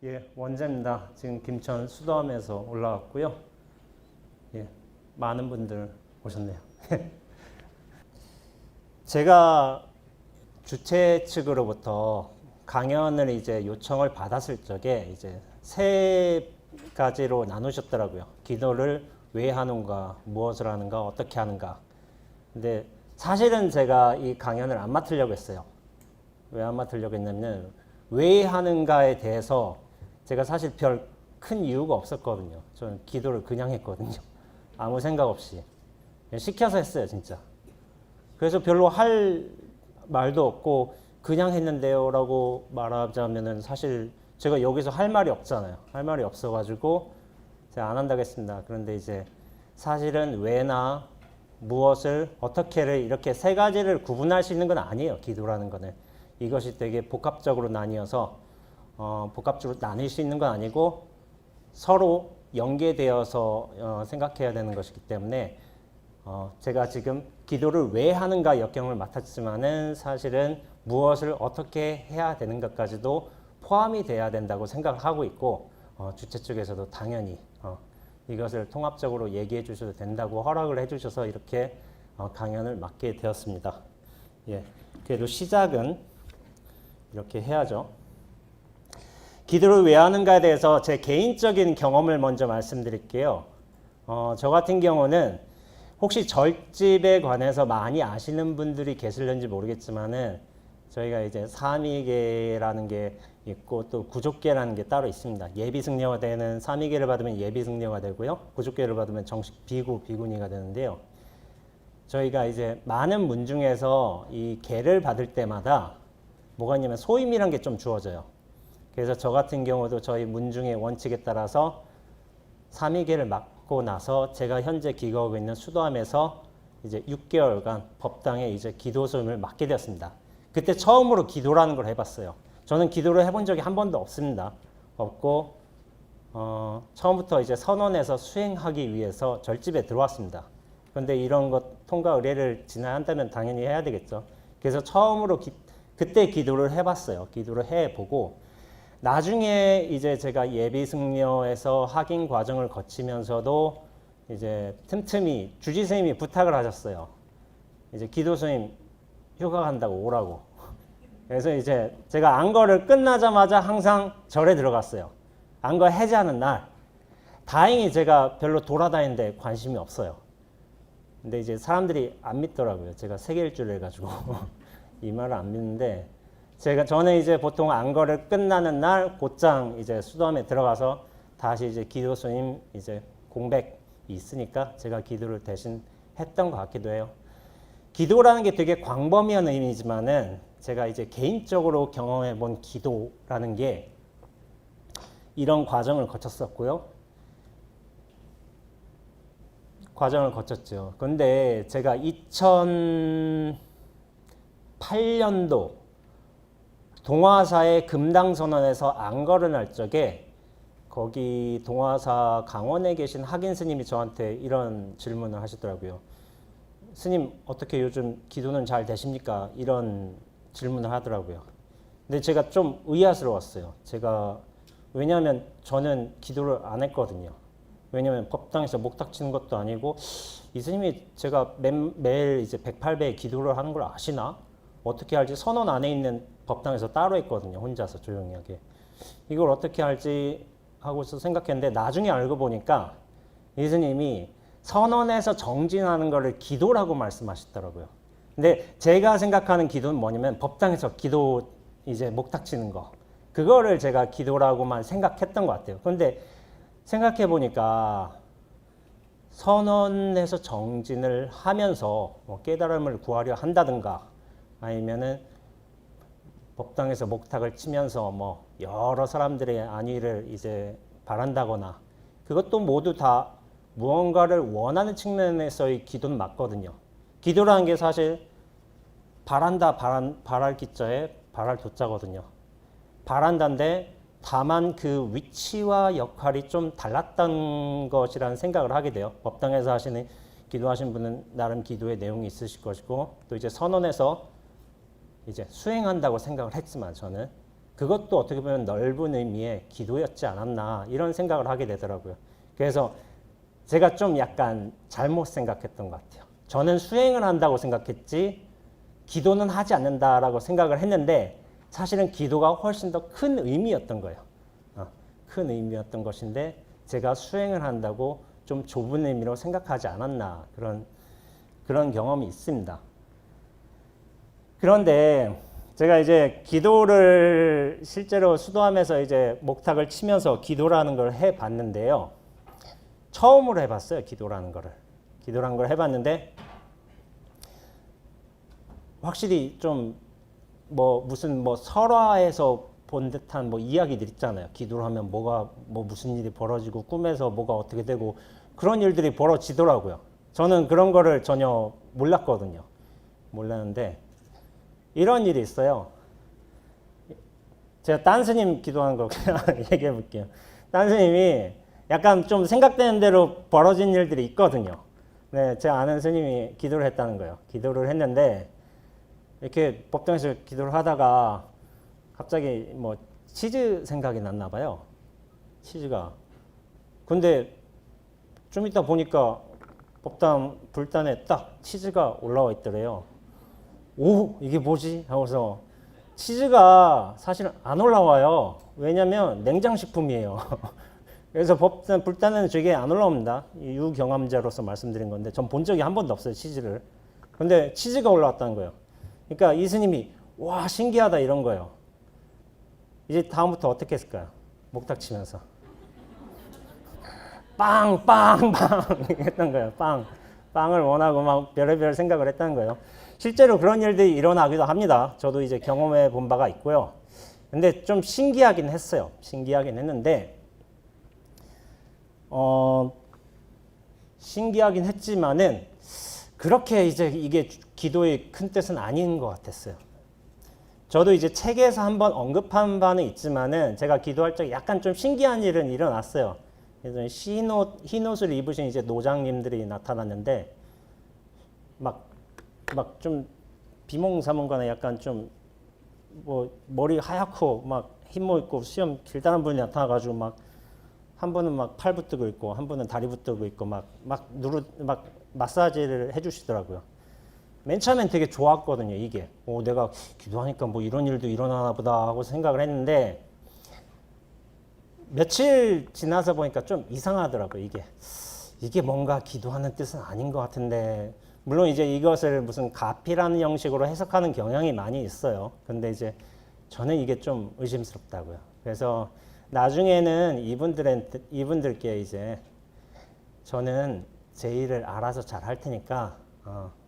예, 원재입니다. 지금 김천 수도함에서 올라왔고요. 예, 많은 분들 오셨네요. 제가 주최 측으로부터 강연을 이제 요청을 받았을 적에 이제 세 가지로 나누셨더라고요. 기도를 왜 하는가, 무엇을 하는가, 어떻게 하는가. 근데 사실은 제가 이 강연을 안 맡으려고 했어요. 왜 안 맡으려고 했냐면 왜 하는가에 대해서 제가 사실 별 큰 이유가 없었거든요. 저는 기도를 그냥 했거든요. 아무 생각 없이. 시켜서 했어요, 진짜. 그래서 별로 할 말도 없고 그냥 했는데요 라고 말하자면은 사실 제가 여기서 할 말이 없잖아요. 할 말이 없어가지고 제가 안 한다고 했습니다. 그런데 이제 사실은 왜나 무엇을 어떻게를 이렇게 세 가지를 구분할 수 있는 건 아니에요. 기도라는 거는. 이것이 되게 복합적으로 나뉘어서 복합적으로 나뉠 수 있는 건 아니고 서로 연계되어서 생각해야 되는 것이기 때문에 제가 지금 기도를 왜 하는가 역경을 맡았지만은 사실은 무엇을 어떻게 해야 되는 것까지도 포함이 돼야 된다고 생각하고 있고 주최 측에서도 당연히 이것을 통합적으로 얘기해 주셔도 된다고 허락을 해 주셔서 이렇게 강연을 맡게 되었습니다. 예, 그래도 시작은 이렇게 해야죠. 기도를 왜 하는가에 대해서 제 개인적인 경험을 먼저 말씀드릴게요. 저 같은 경우는 혹시 절집에 관해서 많이 아시는 분들이 계실는지 모르겠지만은 저희가 이제 삼위계라는 게 있고 또 구족계라는 게 따로 있습니다. 예비승려가 되는 삼위계를 받으면 예비승려가 되고요. 구족계를 받으면 정식 비구니가 되는데요. 저희가 이제 많은 문 중에서 이 계를 받을 때마다 뭐가 있냐면 소임이란 게 좀 주어져요. 그래서 저 같은 경우도 저희 문 중의 원칙에 따라서 삼위계를 맡고 나서 제가 현재 기거하고 있는 수도함에서 이제 6개월간 법당에 이제 기도 소임을 맡게 되었습니다. 그때 처음으로 기도라는 걸 해봤어요. 저는 기도를 해본 적이 한 번도 없습니다. 없고 처음부터 이제 선언해서 수행하기 위해서 절집에 들어왔습니다. 그런데 이런 것 통과 의례를 지나야 한다면 당연히 해야 되겠죠. 그래서 처음으로 그때 기도를 해봤어요. 기도를 해보고 나중에 이제 제가 예비승려에서 학인 과정을 거치면서도 이제 틈틈이 주지스님이 부탁을 하셨어요. 이제 기도스님 휴가 간다고 오라고. 그래서 이제 제가 안거를 끝나자마자 항상 절에 들어갔어요. 안거 해제하는 날. 다행히 제가 별로 돌아다니는데 관심이 없어요. 근데 이제 사람들이 안 믿더라고요. 제가 세계일주를 해가지고 이 말을 안 믿는데 저는 이제 보통 안거를 끝나는 날 곧장 이제 수도함에 들어가서 다시 이제 기도스님 이제 공백이 있으니까 제가 기도를 대신 했던 것 같기도 해요. 기도라는 게 되게 광범위한 의미지만은 제가 이제 개인적으로 경험해 본 기도라는 게 이런 과정을 거쳤었고요. 과정을 거쳤죠. 근데 제가 2008년도 동화사의 금당선언에서 안거를 할 적에 거기 동화사 강원에 계신 학인 스님이 저한테 이런 질문을 하시더라고요. 스님 어떻게 요즘 기도는 잘 되십니까? 이런 질문을 하더라고요. 근데 제가 좀 의아스러웠어요. 왜냐하면 저는 기도를 안 했거든요. 왜냐하면 법당에서 목탁 치는 것도 아니고 이 스님이 제가 매일 이제 108배의 기도를 하는 걸 아시나? 어떻게 할지 선언 안에 있는 법당에서 따로 했거든요. 혼자서 조용히 하게. 이걸 어떻게 할지 하고서 생각했는데 나중에 알고 보니까 이 스님이 선언에서 정진하는 거를 기도라고 말씀하시더라고요. 근데 제가 생각하는 기도는 뭐냐면 법당에서 기도 이제 목탁 치는 거. 그거를 제가 기도라고만 생각했던 것 같아요. 그런데 생각해 보니까 선언에서 정진을 하면서 깨달음을 구하려 한다든가 아니면은 법당에서 목탁을 치면서 뭐 여러 사람들의 안위를 이제 바란다거나 그것도 모두 다 무언가를 원하는 측면에서의 기도는 맞거든요. 기도라는 게 사실 바란다 바랄 기자에 바랄 도자거든요. 바란다인데 다만 그 위치와 역할이 좀 달랐던 것이라는 생각을 하게 돼요. 법당에서 기도하신 분은 나름 기도의 내용이 있으실 것이고 또 이제 선언에서 이제 수행한다고 생각을 했지만 저는 그것도 어떻게 보면 넓은 의미의 기도였지 않았나 이런 생각을 하게 되더라고요. 그래서 제가 좀 약간 잘못 생각했던 것 같아요. 저는 수행을 한다고 생각했지 기도는 하지 않는다라고 생각을 했는데 사실은 기도가 훨씬 더 큰 의미였던 거예요. 큰 의미였던 것인데 제가 수행을 한다고 좀 좁은 의미로 생각하지 않았나 그런 경험이 있습니다. 그런데 제가 이제 기도를 실제로 수도하면서 이제 목탁을 치면서 기도라는 걸 해봤는데요. 처음으로 해봤어요. 기도라는 걸 해봤는데 확실히 좀 무슨 설화에서 본 듯한 이야기들 있잖아요. 기도를 하면 무슨 일이 벌어지고 꿈에서 뭐가 어떻게 되고 그런 일들이 벌어지더라고요. 저는 그런 거를 전혀 몰랐는데 이런 일이 있어요. 제가 딴 스님 기도한 거 그냥 얘기해 볼게요. 딴 스님이 약간 좀 생각되는 대로 벌어진 일들이 있거든요. 네, 제가 아는 스님이 기도를 했다는 거예요. 기도를 했는데 이렇게 법당에서 기도를 하다가 갑자기 치즈 생각이 났나 봐요. 치즈가. 근데 좀 이따 보니까 법당 불단에 딱 치즈가 올라와 있더래요. 오, 이게 뭐지? 하고서 치즈가 사실은 안 올라와요. 왜냐면 냉장식품이에요. 그래서 법단 불단에는 저게 안 올라옵니다. 유경험자로서 말씀드린 건데 전 본 적이 한 번도 없어요, 치즈를. 근데 치즈가 올라왔다는 거예요. 그러니까 이 스님이 와 신기하다 이런 거예요. 이제 다음부터 어떻게 했을까요? 목탁 치면서 빵 했던 거예요. 빵을 원하고 막 별의별 생각을 했다는 거예요. 실제로 그런 일들이 일어나기도 합니다. 저도 이제 경험해 본 바가 있고요. 근데 좀 신기하긴 했어요. 신기하긴 했는데 신기하긴 했지만은 그렇게 이제 이게 기도의 큰 뜻은 아닌 것 같았어요. 저도 이제 책에서 한번 언급한 바는 있지만은 제가 기도할 적에 약간 좀 신기한 일은 일어났어요. 그래서 흰 옷을 입으신 이제 노장님들이 나타났는데 막 좀 비몽사몽간에 약간 좀 머리 하얗고 막 흰모 입고 수염 길다란 분이 나타나가지고 막 한 분은 막 팔 붙들고 있고 한 분은 다리 붙들고 있고 막 마사지를 해주시더라고요. 맨 처음엔 되게 좋았거든요. 이게 내가 기도하니까 이런 일도 일어나나 보다 하고 생각을 했는데 며칠 지나서 보니까 좀 이상하더라고요. 이게 뭔가 기도하는 뜻은 아닌 것 같은데 물론 이제 이것을 무슨 가피라는 형식으로 해석하는 경향이 많이 있어요. 근데 이제 저는 이게 좀 의심스럽다고요. 그래서 나중에는 이분들께 이제 저는 제 일을 알아서 잘 할 테니까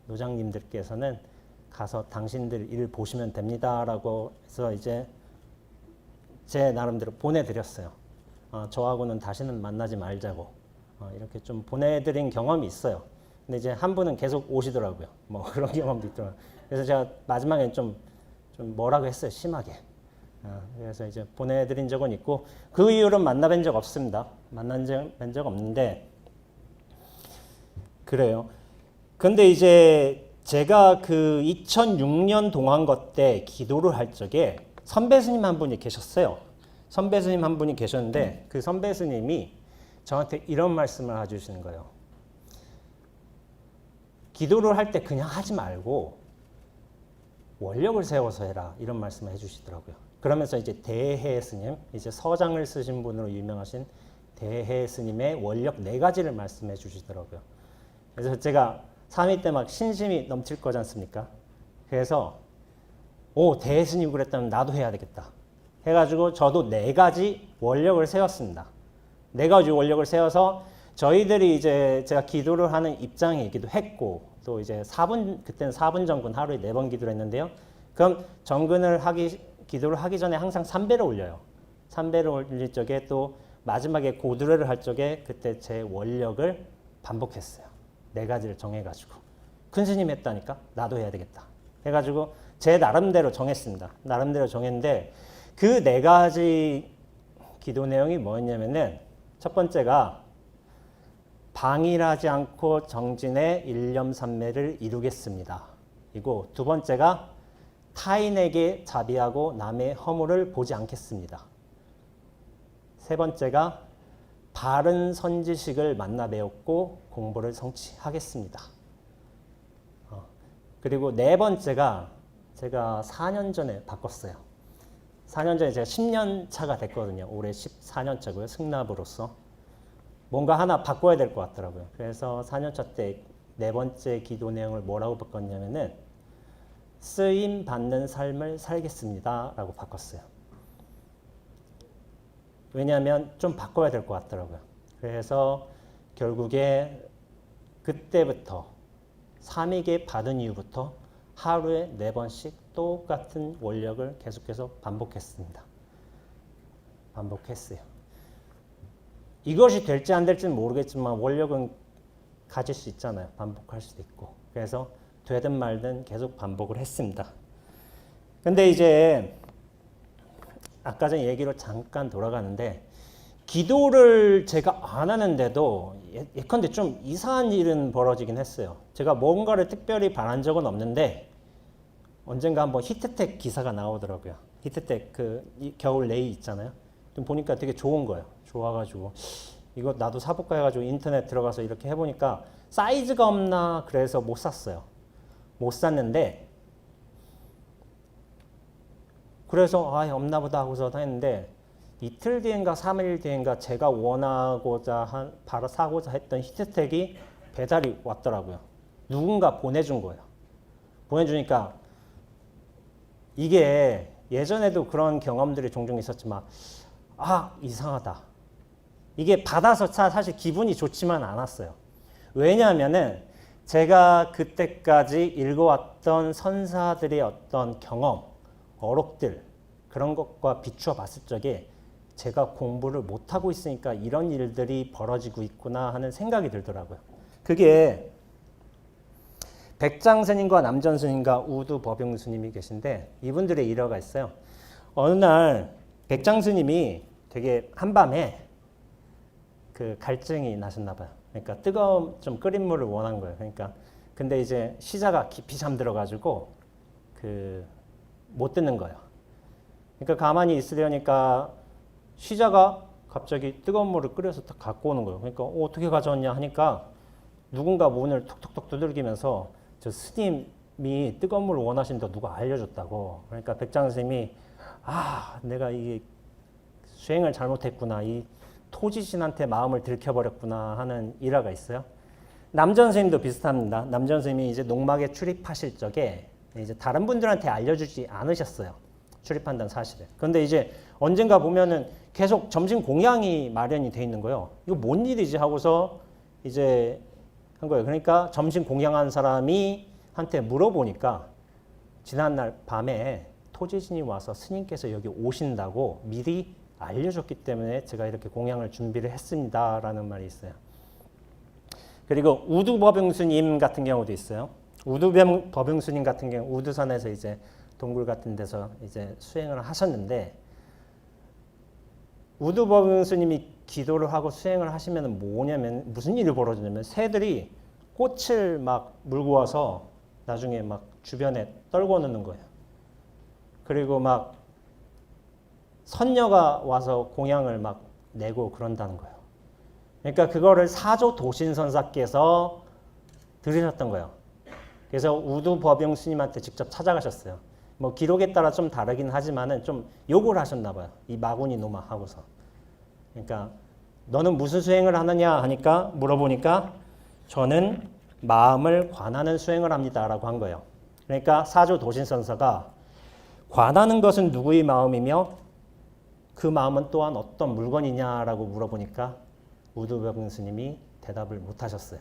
노장님들께서는 가서 당신들 일 보시면 됩니다라고 해서 이제 제 나름대로 보내드렸어요. 저하고는 다시는 만나지 말자고 이렇게 좀 보내드린 경험이 있어요. 근데 이제 한 분은 계속 오시더라고요. 그런 경험도 있더라고요. 그래서 제가 마지막엔 좀 뭐라고 했어요. 심하게. 그래서 이제 보내드린 적은 있고 그 이후로는 만나뵌 적 없습니다. 만난 적 없는데 그래요. 근데 이제 제가 그 2006년 동안거 때 기도를 할 적에 선배 스님 한 분이 계셨어요. 선배 스님 한 분이 계셨는데 그 선배 스님이 저한테 이런 말씀을 해주시는 거예요. 기도를 할 때 그냥 하지 말고 원력을 세워서 해라 이런 말씀을 해주시더라고요. 그러면서 이제 대해 스님, 이제 서장을 쓰신 분으로 유명하신 대해 스님의 원력 4가지를 말씀해 주시더라고요. 그래서 제가 3위 때 막 신심이 넘칠 거지 않습니까? 그래서 대해 스님 그랬다면 나도 해야 되겠다 해가지고 저도 4가지 원력을 세웠습니다. 4가지 원력을 세워서 저희들이 이제 제가 기도를 하는 입장이기도 했고 또 이제 그때는 4분 정근 하루에 4번 기도를 했는데요. 그럼 기도를 하기 전에 항상 3배를 올려요. 3배를 올릴 적에 또 마지막에 고두레를 할 적에 그때 제 원력을 반복했어요. 4가지를 정해가지고. 큰 스님이 했다니까 나도 해야 되겠다 해가지고 제 나름대로 정했습니다. 나름대로 정했는데 그 4가지 기도 내용이 뭐였냐면은 첫 번째가 방일하지 않고 정진의 일념삼매를 이루겠습니다. 이고 두 번째가 타인에게 자비하고 남의 허물을 보지 않겠습니다. 세 번째가 바른 선지식을 만나 배웠고 공부를 성취하겠습니다. 그리고 네 번째가 제가 4년 전에 바꿨어요. 4년 전에 제가 10년 차가 됐거든요. 올해 14년 차고요. 승납으로서. 뭔가 하나 바꿔야 될 것 같더라고요. 그래서 4년 차 때 네 번째 기도 내용을 뭐라고 바꿨냐면은 쓰임 받는 삶을 살겠습니다 라고 바꿨어요. 왜냐하면 좀 바꿔야 될 것 같더라고요. 그래서 결국에 그때부터 삼위계 받은 이후부터 하루에 4번씩 똑같은 원력을 계속해서 반복했습니다. 반복했어요. 이것이 될지 안 될지는 모르겠지만 원력은 가질 수 있잖아요. 반복할 수도 있고. 그래서 되든 말든 계속 반복을 했습니다. 근데 이제 아까 전 얘기로 잠깐 돌아가는데 기도를 제가 안 하는데도 예컨대 좀 이상한 일은 벌어지긴 했어요. 제가 뭔가를 특별히 바란 적은 없는데 언젠가 한번 히트텍 기사가 나오더라고요. 히트텍 그 겨울 레이 있잖아요. 좀 보니까 되게 좋은 거예요. 좋아가지고 이거 나도 사볼까 해가지고 인터넷 들어가서 이렇게 해보니까 사이즈가 없나 그래서 못 샀어요. 못 샀는데 그래서 없나 보다 하고서 했는데 이틀 뒤인가 3일 뒤인가 제가 원하고자 바로 사고자 했던 히트텍이 배달이 왔더라고요. 누군가 보내준 거예요. 보내주니까 이게 예전에도 그런 경험들이 종종 있었지만 이상하다. 이게 받아서 사실 기분이 좋지만 않았어요. 왜냐하면은 제가 그때까지 읽어왔던 선사들의 어떤 경험, 어록들 그런 것과 비추어 봤을 적에 제가 공부를 못하고 있으니까 이런 일들이 벌어지고 있구나 하는 생각이 들더라고요. 그게 백장 스님과 남전 스님과 우두 법용 스님이 계신데 이분들의 일화가 있어요. 어느 날 백장 스님이 되게 한밤에 그 갈증이 나셨나 봐요. 그러니까 뜨거운 좀 끓인 물을 원한 거예요. 그러니까 근데 이제 시자가 깊이 잠들어가지고 못 듣는 거예요. 그러니까 가만히 있으려니까 시자가 갑자기 뜨거운 물을 끓여서 딱 갖고 오는 거예요. 그러니까 어떻게 가져왔냐 하니까 누군가 문을 톡톡톡 두들기면서 저 스님이 뜨거운 물을 원하신다 누가 알려줬다고. 그러니까 백장 스님이 내가 이게 수행을 잘못했구나. 이 토지신한테 마음을 들켜버렸구나 하는 일화가 있어요. 남전 스님도 비슷합니다. 남전 스님이 이제 농막에 출입하실 적에 이제 다른 분들한테 알려주지 않으셨어요. 출입한다는 사실을. 그런데 이제 언젠가 보면은 계속 점심 공양이 마련이 돼 있는 거예요. 이거 뭔 일이지 하고서 이제 한 거예요. 그러니까 점심 공양한 사람이 한테 물어보니까 지난날 밤에 토지신이 와서 스님께서 여기 오신다고 미리 알려줬기 때문에 제가 이렇게 공양을 준비를 했습니다라는 말이 있어요. 그리고 우두법용스님 같은 경우도 있어요. 우두법용스님 같은 경우 우두산에서 이제 동굴 같은 데서 이제 수행을 하셨는데 우두법용스님이 기도를 하고 수행을 하시면 뭐냐면 무슨 일이 벌어지냐면 새들이 꽃을 막 물고 와서 나중에 막 주변에 떨궈 놓는 거예요. 그리고 막 선녀가 와서 공양을 막 내고 그런다는 거예요. 그러니까 그거를 사조 도신선사께서 들으셨던 거예요. 그래서 우두법용 스님한테 직접 찾아가셨어요. 뭐 기록에 따라 좀 다르긴 하지만은 좀 욕을 하셨나 봐요. 이 마구니 놈아 하고서. 그러니까 너는 무슨 수행을 하느냐 하니까 물어보니까 저는 마음을 관하는 수행을 합니다라고 한 거예요. 그러니까 사조 도신선사가 관하는 것은 누구의 마음이며 그 마음은 또한 어떤 물건이냐라고 물어보니까 우두법용 스님이 대답을 못 하셨어요.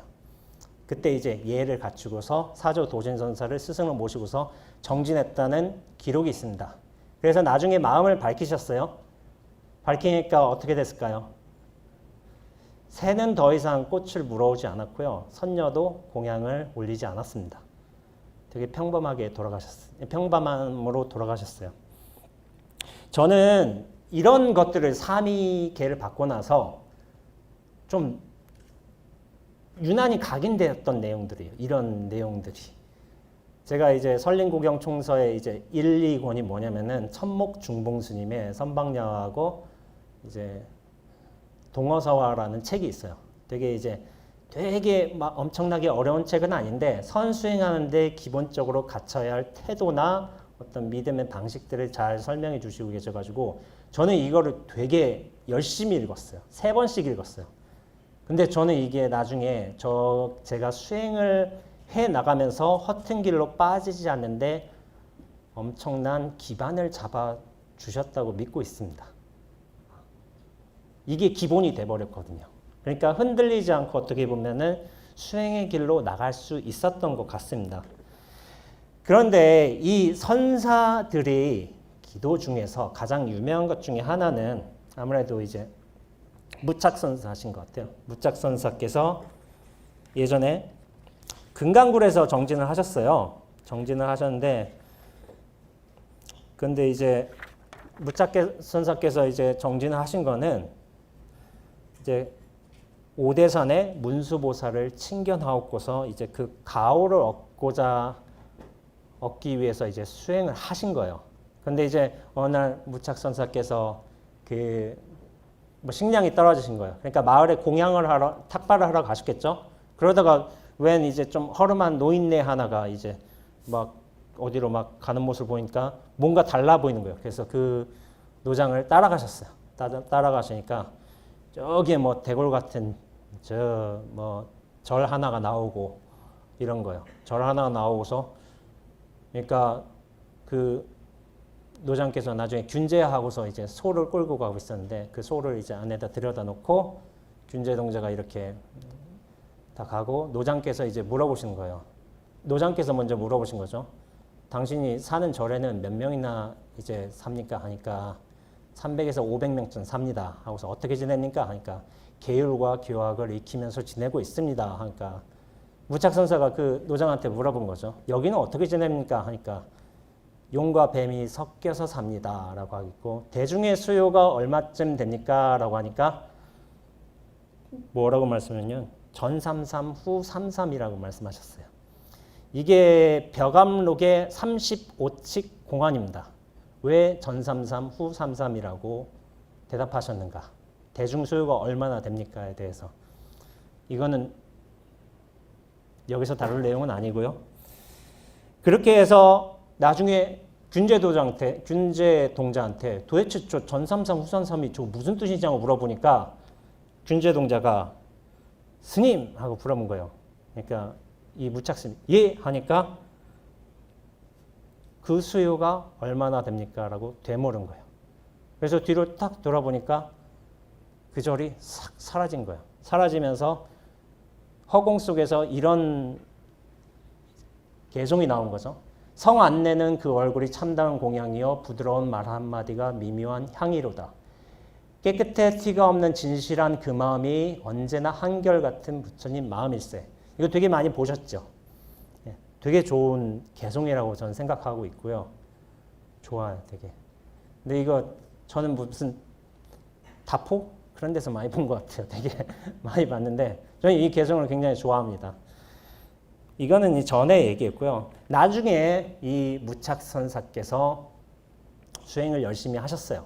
그때 이제 예를 갖추고서 사조 도신선사를 스승을 모시고서 정진했다는 기록이 있습니다. 그래서 나중에 마음을 밝히셨어요. 밝히니까 어떻게 됐을까요? 새는 더 이상 꽃을 물어오지 않았고요. 선녀도 공양을 올리지 않았습니다. 되게 평범하게 돌아가셨어요. 평범함으로 돌아가셨어요. 저는 이런 것들을 삼위계를 받고 나서 좀 유난히 각인되었던 내용들이에요. 이런 내용들이. 제가 이제 설린구경총서의 이제 1, 2권이 뭐냐면은 천목중봉스님의 선방야하고 이제 동어서화라는 책이 있어요. 되게 막 엄청나게 어려운 책은 아닌데 선수행하는데 기본적으로 갖춰야 할 태도나 어떤 믿음의 방식들을 잘 설명해 주시고 계셔가지고 저는 이거를 되게 열심히 읽었어요. 3번씩 읽었어요. 근데 저는 이게 나중에 제가 수행을 해 나가면서 허튼 길로 빠지지 않는데 엄청난 기반을 잡아 주셨다고 믿고 있습니다. 이게 기본이 돼버렸거든요. 그러니까 흔들리지 않고 어떻게 보면은 수행의 길로 나갈 수 있었던 것 같습니다. 그런데 이 선사들이 기도 중에서 가장 유명한 것 중에 하나는 아무래도 이제 무착선사신 것 같아요. 무착선사께서 예전에 금강굴에서 정진을 하셨어요. 정진을 하셨는데, 근데 이제 무착선사께서 이제 정진을 하신 거는 이제 오대산의 문수보살을 친견하옵고서 이제 그 가호를 얻기 위해서 이제 수행을 하신 거예요. 근데 이제 어느 날 무착선사께서 뭐 식량이 떨어지신 거예요. 그러니까 마을에 탁발을 하러 가셨겠죠. 그러다가 웬 이제 좀 허름한 노인네 하나가 이제 막 어디로 막 가는 모습을 보니까 뭔가 달라 보이는 거예요. 그래서 그 노장을 따라가셨어요. 따라가시니까 저기에 뭐 대골 같은 뭐 절 하나가 나오고 이런 거예요. 절 하나가 나오고서 그러니까 그 노장께서 나중에 균제하고서 이제 소를 끌고 가고 있었는데 그 소를 이제 안에다 들여다 놓고 균제 동자가 이렇게 다 가고 노장께서 이제 물어보시는 거예요. 노장께서 먼저 물어보신 거죠. 당신이 사는 절에는 몇 명이나 이제 삽니까? 하니까 300에서 500명쯤 삽니다. 하고서 어떻게 지냅니까? 하니까 계율과 교학을 익히면서 지내고 있습니다. 하니까 무착선사가 그 노장한테 물어본 거죠. 여기는 어떻게 지냅니까? 하니까 용과 뱀이 섞여서 삽니다. 라고 하고 대중의 수요가 얼마쯤 됩니까? 라고 하니까 뭐라고 말씀하냐면 전삼삼 후삼삼이라고 말씀하셨어요. 이게 벼감록의 35칙 공안입니다. 왜 전삼삼 후삼삼이라고 대답하셨는가? 대중 수요가 얼마나 됩니까에 대해서 이거는 여기서 다룰 내용은 아니고요. 그렇게 해서 나중에 균제 동자한테 도대체 저 전삼삼 후삼삼이 저 무슨 뜻이냐고 물어보니까 균제 동자가 스님 하고 물어본 거예요. 그러니까 이 무착스님 예 하니까 그 수요가 얼마나 됩니까? 라고 되물은 거예요. 그래서 뒤로 딱 돌아보니까 그 절이 싹 사라진 거예요. 사라지면서 허공 속에서 이런 개송이 나온 거죠. 성 안내는 그 얼굴이 참다운 공양이요 부드러운 말 한마디가 미묘한 향이로다. 깨끗해 티가 없는 진실한 그 마음이 언제나 한결같은 부처님 마음일세. 이거 되게 많이 보셨죠? 되게 좋은 개송이라고 저는 생각하고 있고요. 좋아요, 되게. 근데 이거 저는 무슨 다포? 그런 데서 많이 본 것 같아요. 되게 많이 봤는데 저는 이 개송을 굉장히 좋아합니다. 이거는 이 전에 얘기했고요. 나중에 이 무착선사께서 수행을 열심히 하셨어요.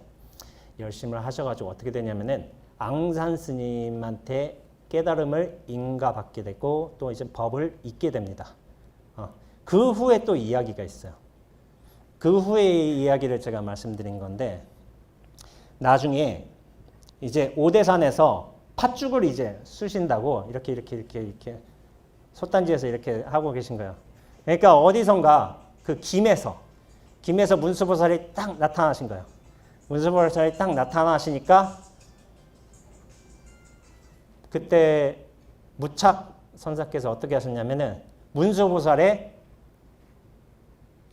열심히 하셔가지고 어떻게 되냐면은 앙산 스님한테 깨달음을 인가받게 되고 또 이제 법을 잊게 됩니다. 그 후에 또 이야기가 있어요. 그 후의 이야기를 제가 말씀드린 건데 나중에 이제 오대산에서 팥죽을 이제 쑤신다고 이렇게 솥단지에서 이렇게 하고 계신 거예요. 그러니까 어디선가 그 김에서 문수보살이 딱 나타나신 거예요. 문수보살이 딱 나타나시니까 그때 무착 선사께서 어떻게 하셨냐면은 문수보살에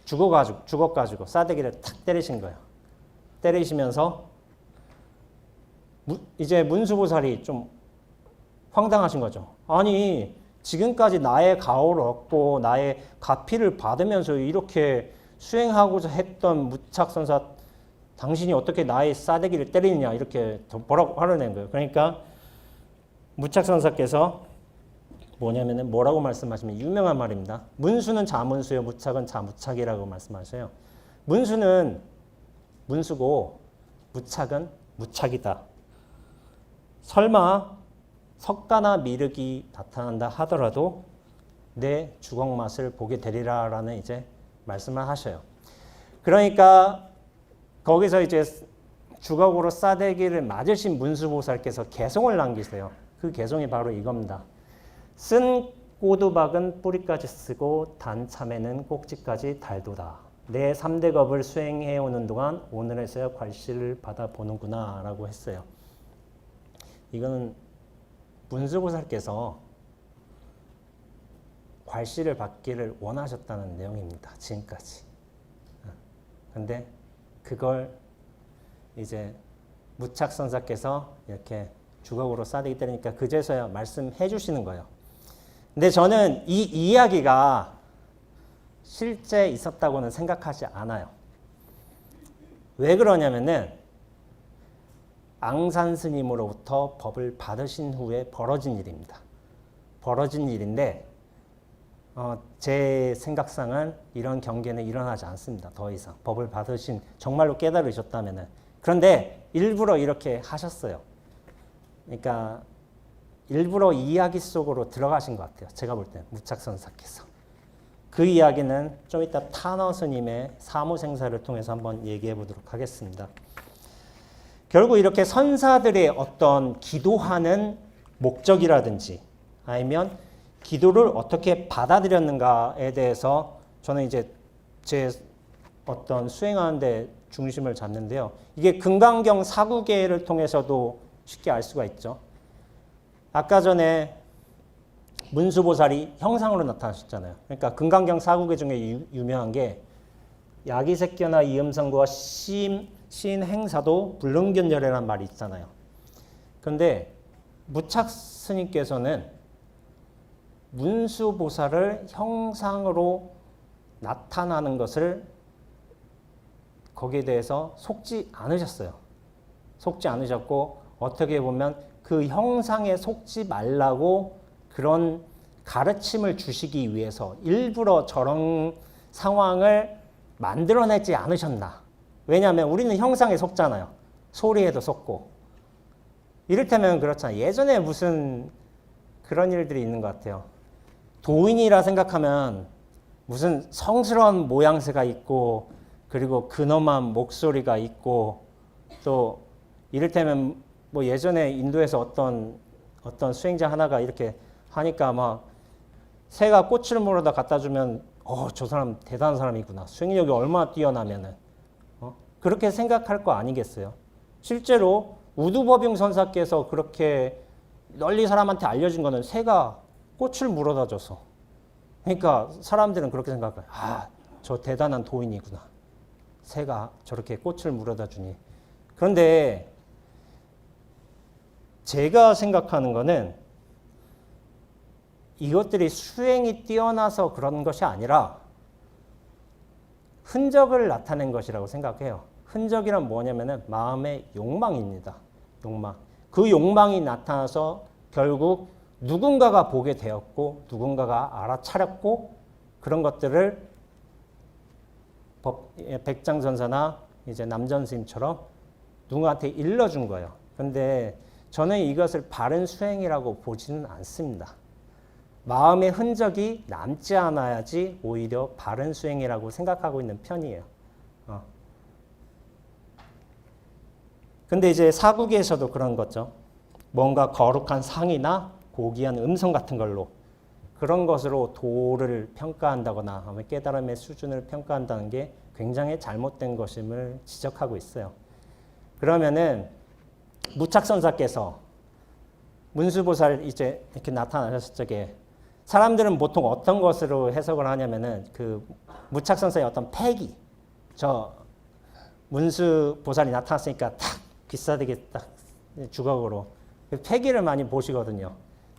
죽어가지고 싸대기를 탁 때리신 거예요. 때리시면서 이제 문수보살이 좀 황당하신 거죠. 아니 지금까지 나의 가호를 얻고 나의 가피를 받으면서 이렇게 수행하고자 했던 무착선사 당신이 어떻게 나의 싸대기를 때리느냐 이렇게 뭐라고 화를 낸 거예요. 그러니까 무착선사께서 뭐냐면은 뭐라고 말씀하시면 유명한 말입니다. 문수는 자문수요, 무착은 자무착이라고 말씀하셔요. 문수는 문수고 무착은 무착이다. 설마 석가나 미륵이 나타난다 하더라도 내 주걱 맛을 보게 되리라라는 이제 말씀을 하셔요. 그러니까 거기서 이제 주걱으로 싸대기를 맞으신 문수보살께서 개송을 남기세요. 그 개송이 바로 이겁니다. 쓴 꼬두박은 뿌리까지 쓰고 단 참에는 꼭지까지 달도다. 내 3대 겁을 수행해오는 동안 오늘에서야 괄시를 받아보는구나 라고 했어요. 이거는 문수보살께서 괄시를 받기를 원하셨다는 내용입니다. 지금까지. 근데 그걸 이제 무착선사께서 이렇게 주걱으로 싸대기 때리니까 그제서야 말씀해 주시는 거예요. 근데 저는 이 이야기가 실제 있었다고는 생각하지 않아요. 왜 그러냐면은 앙산 스님으로부터 법을 받으신 후에 벌어진 일입니다. 벌어진 일인데 제 생각상은 이런 경계는 일어나지 않습니다. 더 이상 법을 받으신 정말로 깨달으셨다면은. 그런데 일부러 이렇게 하셨어요. 그러니까 일부러 이야기 속으로 들어가신 것 같아요. 제가 볼 때는 무착선사께서. 그 이야기는 좀 이따 타너 스님의 사무생사를 통해서 한번 얘기해 보도록 하겠습니다. 결국 이렇게 선사들의 어떤 기도하는 목적이라든지 아니면 기도를 어떻게 받아들였는가에 대해서 저는 이제 제 어떤 수행하는 데 중심을 잡는데요. 이게 금강경 사구계를 통해서도 쉽게 알 수가 있죠. 아까 전에 문수보살이 형상으로 나타나셨잖아요. 그러니까 금강경 사구계 중에 유명한 게 야기색견화 이음성구와 시인행사도 불능견열애라는 말이 있잖아요. 그런데 무착 스님께서는 문수보살을 형상으로 나타나는 것을 거기에 대해서 속지 않으셨어요. 속지 않으셨고 어떻게 보면 그 형상에 속지 말라고 그런 가르침을 주시기 위해서 일부러 저런 상황을 만들어내지 않으셨나. 왜냐하면 우리는 형상에 속잖아요. 소리에도 속고. 이를테면 그렇잖아요. 예전에 무슨 그런 일들이 있는 것 같아요. 도인이라 생각하면 무슨 성스러운 모양새가 있고 그리고 근엄한 목소리가 있고 또 이를테면 뭐 예전에 인도에서 어떤 수행자 하나가 이렇게 하니까 막 새가 꽃을 물어다 갖다 주면 저 사람 대단한 사람이구나. 수행력이 얼마나 뛰어나면은 그렇게 생각할 거 아니겠어요? 실제로 우두법용 선사께서 그렇게 널리 사람한테 알려진 거는 새가 꽃을 물어다 줘서. 그러니까 사람들은 그렇게 생각해요. 저 대단한 도인이구나. 새가 저렇게 꽃을 물어다 주니. 그런데 제가 생각하는 거는 이것들이 수행이 뛰어나서 그런 것이 아니라 흔적을 나타낸 것이라고 생각해요. 흔적이란 뭐냐면은 마음의 욕망입니다. 욕망. 그 욕망이 나타나서 결국 누군가가 보게 되었고 누군가가 알아차렸고 그런 것들을 백장선사나 이제 남전스님처럼 누구한테 일러준 거예요. 그런데 저는 이것을 바른 수행이라고 보지는 않습니다. 마음의 흔적이 남지 않아야지 오히려 바른 수행이라고 생각하고 있는 편이에요. 근데 이제 사국에서도 그런 거죠. 뭔가 거룩한 상이나 고귀한 음성 같은 걸로 그런 것으로 도를 평가한다거나 깨달음의 수준을 평가한다는 게 굉장히 잘못된 것임을 지적하고 있어요. 그러면은 무착선사께서 문수보살 이제 이렇게 나타나셨을 적에 사람들은 보통 어떤 것으로 해석을 하냐면은 그 무착선사의 어떤 패기, 저 문수보살이 나타났으니까 탁 귀싸대기 딱 주걱으로 패기를 많이 보시거든요.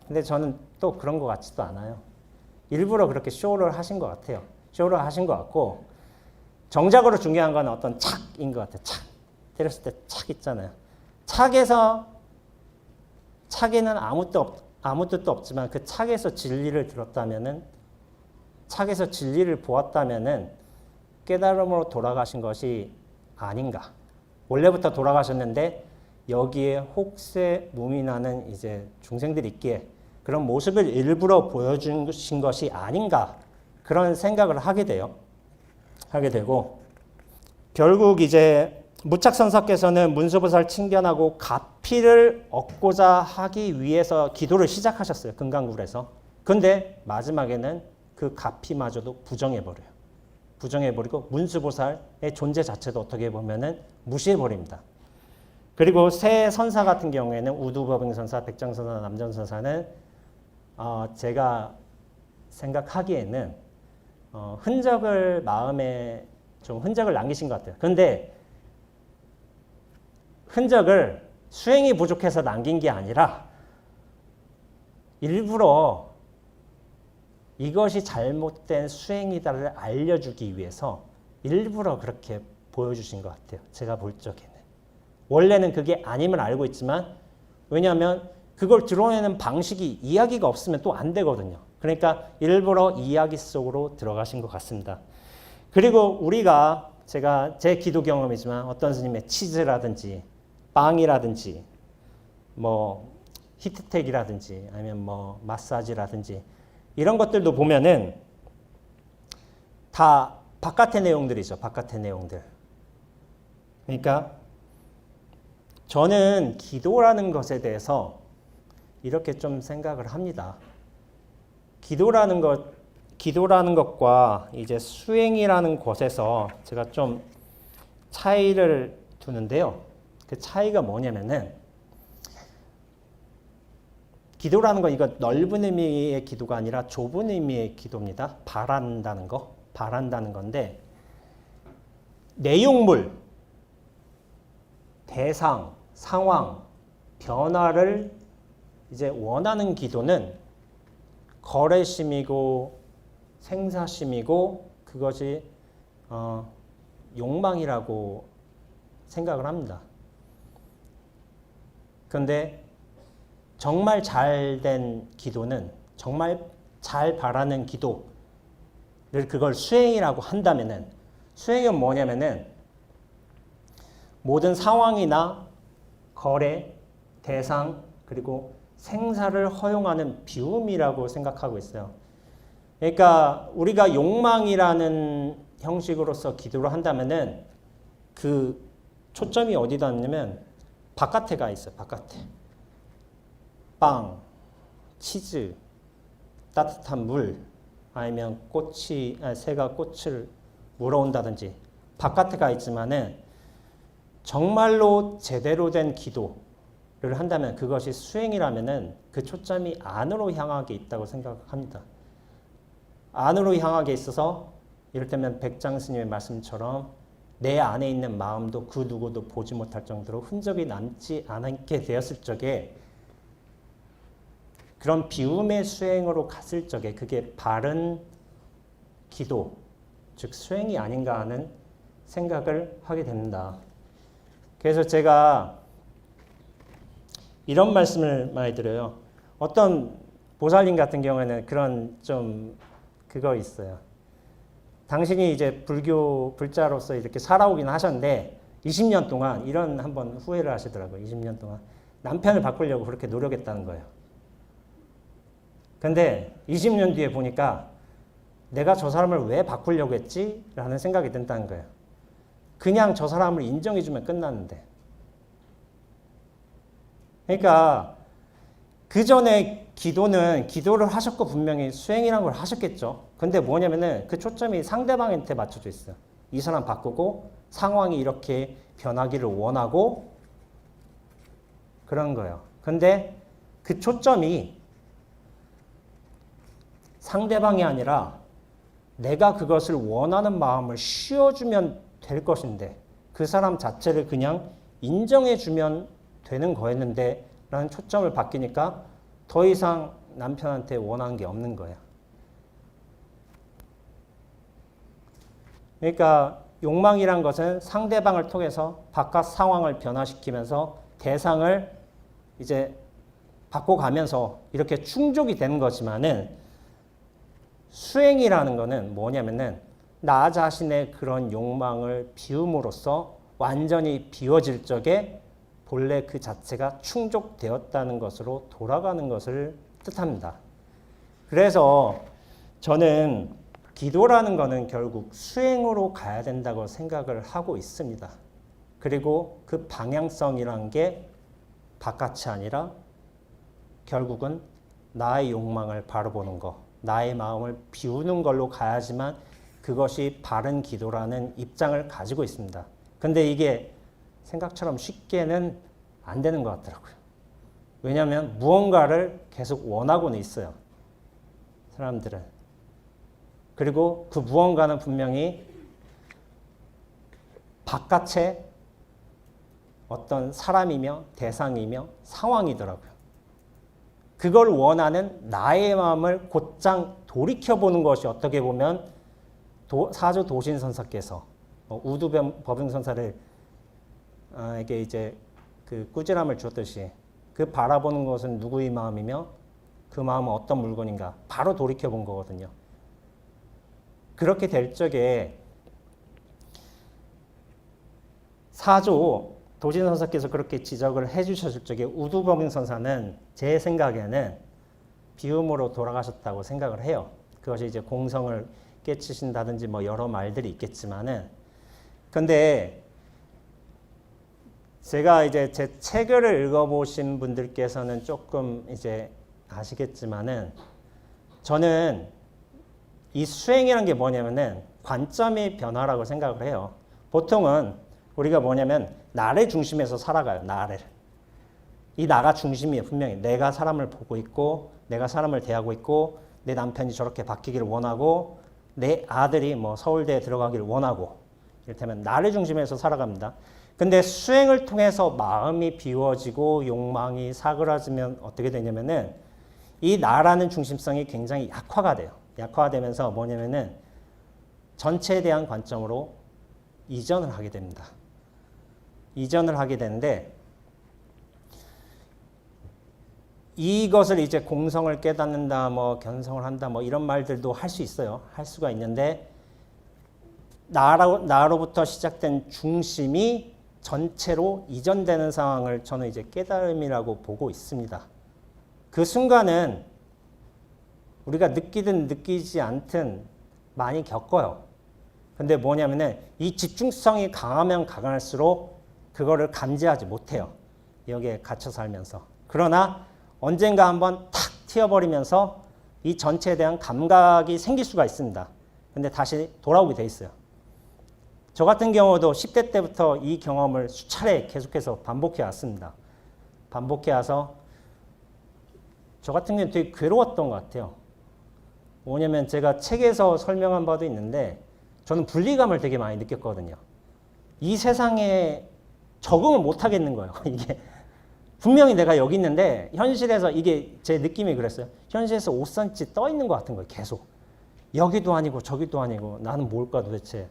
근데 저는 또 그런 것 같지도 않아요. 일부러 그렇게 쇼를 하신 것 같아요. 쇼를 하신 것 같고 정작으로 중요한 건 어떤 착인 것 같아요. 착 때렸을 때 착 있잖아요. 착에는 아무 뜻도 없지만 그 책에서 진리를 들었다면은, 책에서 진리를 보았다면은 깨달음으로 돌아가신 것이 아닌가. 원래부터 돌아가셨는데 여기에 혹세 무민하는 이제 중생들이 있기에 그런 모습을 일부러 보여주신 것이 아닌가. 그런 생각을 하게 되고, 결국 이제 무착선사께서는 문수보살 칭견하고 가피를 얻고자 하기 위해서 기도를 시작하셨어요. 금강굴에서. 근데 마지막에는 그 가피마저도 부정해버려요. 부정해버리고 문수보살의 존재 자체도 어떻게 보면은 무시해버립니다. 그리고 새 선사 같은 경우에는 우두법행선사, 백장선사, 남전선사는 제가 생각하기에는 흔적을 마음에 좀 흔적을 남기신 것 같아요. 그런데 흔적을 수행이 부족해서 남긴 게 아니라 일부러 이것이 잘못된 수행이다를 알려주기 위해서 일부러 그렇게 보여주신 것 같아요. 제가 볼 적에는. 원래는 그게 아님을 알고 있지만, 왜냐하면 그걸 드러내는 방식이 이야기가 없으면 또 안 되거든요. 그러니까 일부러 이야기 속으로 들어가신 것 같습니다. 그리고 우리가 제가 제 기도 경험이지만 어떤 스님의 치즈라든지 빵이라든지 뭐 히트텍이라든지 아니면 뭐 마사지라든지 이런 것들도 보면은 다 바깥의 내용들이죠. 바깥의 내용들. 그러니까 저는 기도라는 것에 대해서 이렇게 좀 생각을 합니다. 기도라는 것과 이제 수행이라는 것에서 제가 좀 차이를 두는데요. 그 차이가 뭐냐면은, 기도라는 건 이거 넓은 의미의 기도가 아니라 좁은 의미의 기도입니다. 바란다는 건데, 내용물, 대상, 상황, 변화를 이제 원하는 기도는 거래심이고 생사심이고 그것이 욕망이라고 생각을 합니다. 그런데 정말 잘된 기도는, 정말 잘 바라는 기도를 그걸 수행이라고 한다면은, 수행은 뭐냐면은 모든 상황이나 거래, 대상, 그리고 생사를 허용하는 비움이라고 생각하고 있어요. 그러니까 우리가 욕망이라는 형식으로서 기도를 한다면은 그 초점이 어디다 있냐면 바깥에 가 있어요. 바깥에. 빵, 치즈, 따뜻한 물, 아니면 새가 꽃을 물어온다든지 바깥에 가 있지만은 정말로 제대로 된 기도를 한다면, 그것이 수행이라면은 그 초점이 안으로 향하게 있다고 생각합니다. 안으로 향하게 있어서 이를테면 백장 스님의 말씀처럼 내 안에 있는 마음도 그 누구도 보지 못할 정도로 흔적이 남지 않게 되었을 적에, 그런 비움의 수행으로 갔을 적에 그게 바른 기도, 즉 수행이 아닌가 하는 생각을 하게 됩니다. 그래서 제가 이런 말씀을 많이 드려요. 어떤 보살님 같은 경우에는 그런 좀 그거 있어요. 당신이 이제 불자로서 이렇게 살아오긴 하셨는데 20년 동안 이런 한번 후회를 하시더라고요. 20년 동안 남편을 바꾸려고 그렇게 노력했다는 거예요. 근데 20년 뒤에 보니까 내가 저 사람을 왜 바꾸려고 했지? 라는 생각이 든다는 거예요. 그냥 저 사람을 인정해주면 끝났는데. 그러니까 그 전에 기도를 하셨고 분명히 수행이라는 걸 하셨겠죠. 근데 뭐냐면은 그 초점이 상대방한테 맞춰져 있어요. 이 사람 바꾸고 상황이 이렇게 변하기를 원하고 그런 거예요. 근데 그 초점이 상대방이 아니라 내가 그것을 원하는 마음을 씌워주면 될 것인데 그 사람 자체를 그냥 인정해주면 되는 거였는데 라는 초점을 바뀌니까 더 이상 남편한테 원하는 게 없는 거예요. 그러니까 욕망이란 것은 상대방을 통해서 바깥 상황을 변화시키면서 대상을 이제 바꿔가면서 이렇게 충족이 되는 거지만은 수행이라는 거는 뭐냐면은 나 자신의 그런 욕망을 비움으로써 완전히 비워질 적에 본래 그 자체가 충족되었다는 것으로 돌아가는 것을 뜻합니다. 그래서 저는 기도라는 거는 결국 수행으로 가야 된다고 생각을 하고 있습니다. 그리고 그 방향성이란 게 바깥이 아니라 결국은 나의 욕망을 바라보는 거, 나의 마음을 비우는 걸로 가야지만 그것이 바른 기도라는 입장을 가지고 있습니다. 근데 이게 생각처럼 쉽게는 안 되는 것 같더라고요. 왜냐하면 무언가를 계속 원하고는 있어요. 사람들은. 그리고 그 무언가는 분명히 바깥의 어떤 사람이며 대상이며 상황이더라고요. 그걸 원하는 나의 마음을 곧장 돌이켜보는 것이 어떻게 보면 사조 도신선사께서 우두법흥선사를 에게 이제 그 꾸지람을 주었듯이 그 바라보는 것은 누구의 마음이며 그 마음은 어떤 물건인가 바로 돌이켜본 거거든요. 그렇게 될 적에 사조 도신선사께서 그렇게 지적을 해주셨을 적에 우두법흥선사는 제 생각에는 비움으로 돌아가셨다고 생각을 해요. 그것이 이제 공성을 깨치신다든지 뭐 여러 말들이 있겠지만은, 근데 제가 이제 제 책을 읽어보신 분들께서는 조금 이제 아시겠지만은, 저는 이 수행이라는 게 뭐냐면은 관점의 변화라고 생각을 해요. 보통은 우리가 뭐냐면 나를 중심에서 살아가요. 나를. 이 나가 중심이에요. 분명히 내가 사람을 보고 있고 내가 사람을 대하고 있고 내 남편이 저렇게 바뀌기를 원하고 내 아들이 뭐 서울대에 들어가기를 원하고, 이를테면 나를 중심에서 살아갑니다. 근데 수행을 통해서 마음이 비워지고 욕망이 사그라지면 어떻게 되냐면은 이 나라는 중심성이 굉장히 약화가 돼요. 약화되면서 뭐냐면은 전체에 대한 관점으로 이전을 하게 됩니다. 이전을 하게 되는데, 이것을 이제 공성을 깨닫는다, 뭐 견성을 한다, 뭐 이런 말들도 할 수 있어요. 할 수가 있는데, 나로부터 시작된 중심이 전체로 이전되는 상황을 저는 이제 깨달음이라고 보고 있습니다. 그 순간은 우리가 느끼든 느끼지 않든 많이 겪어요. 근데 뭐냐면은 이 집중성이 강하면 강할수록 그거를 감지하지 못해요. 여기에 갇혀 살면서. 그러나 언젠가 한번 탁 튀어버리면서 이 전체에 대한 감각이 생길 수가 있습니다. 근데 다시 돌아오게 돼 있어요. 저 같은 경우도 10대 때부터 이 경험을 수차례 계속해서 반복해 왔습니다. 반복해 와서 저 같은 경우는 되게 괴로웠던 것 같아요. 뭐냐면 제가 책에서 설명한 바도 있는데 저는 분리감을 되게 많이 느꼈거든요. 이 세상에 적응을 못 하겠는 거예요. 이게 분명히 내가 여기 있는데 현실에서 이게 제 느낌이 그랬어요. 현실에서 5cm 떠 있는 것 같은 거예요. 계속. 여기도 아니고 저기도 아니고 나는 뭘까 도대체.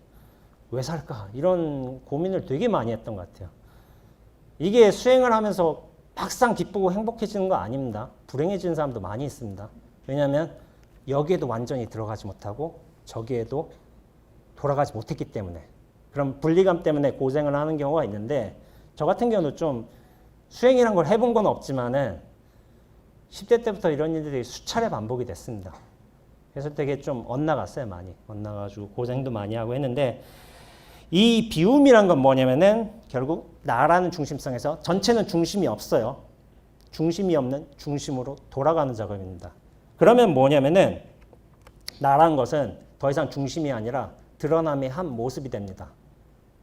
왜 살까? 이런 고민을 되게 많이 했던 것 같아요. 이게 수행을 하면서 막상 기쁘고 행복해지는 거 아닙니다. 불행해지는 사람도 많이 있습니다. 왜냐하면 여기에도 완전히 들어가지 못하고 저기에도 돌아가지 못했기 때문에. 그럼 분리감 때문에 고생을 하는 경우가 있는데, 저 같은 경우는 좀 수행이란 걸 해본 건 없지만은 10대 때부터 이런 일들이 수차례 반복이 됐습니다. 그래서 되게 좀 엇나갔어요. 많이 엇나가지고 고생도 많이 하고 했는데, 이 비움이란 건 뭐냐면은 결국 나라는 중심성에서 전체는 중심이 없어요. 중심이 없는 중심으로 돌아가는 작업입니다. 그러면 뭐냐면은 나라는 것은 더 이상 중심이 아니라 드러남의 한 모습이 됩니다.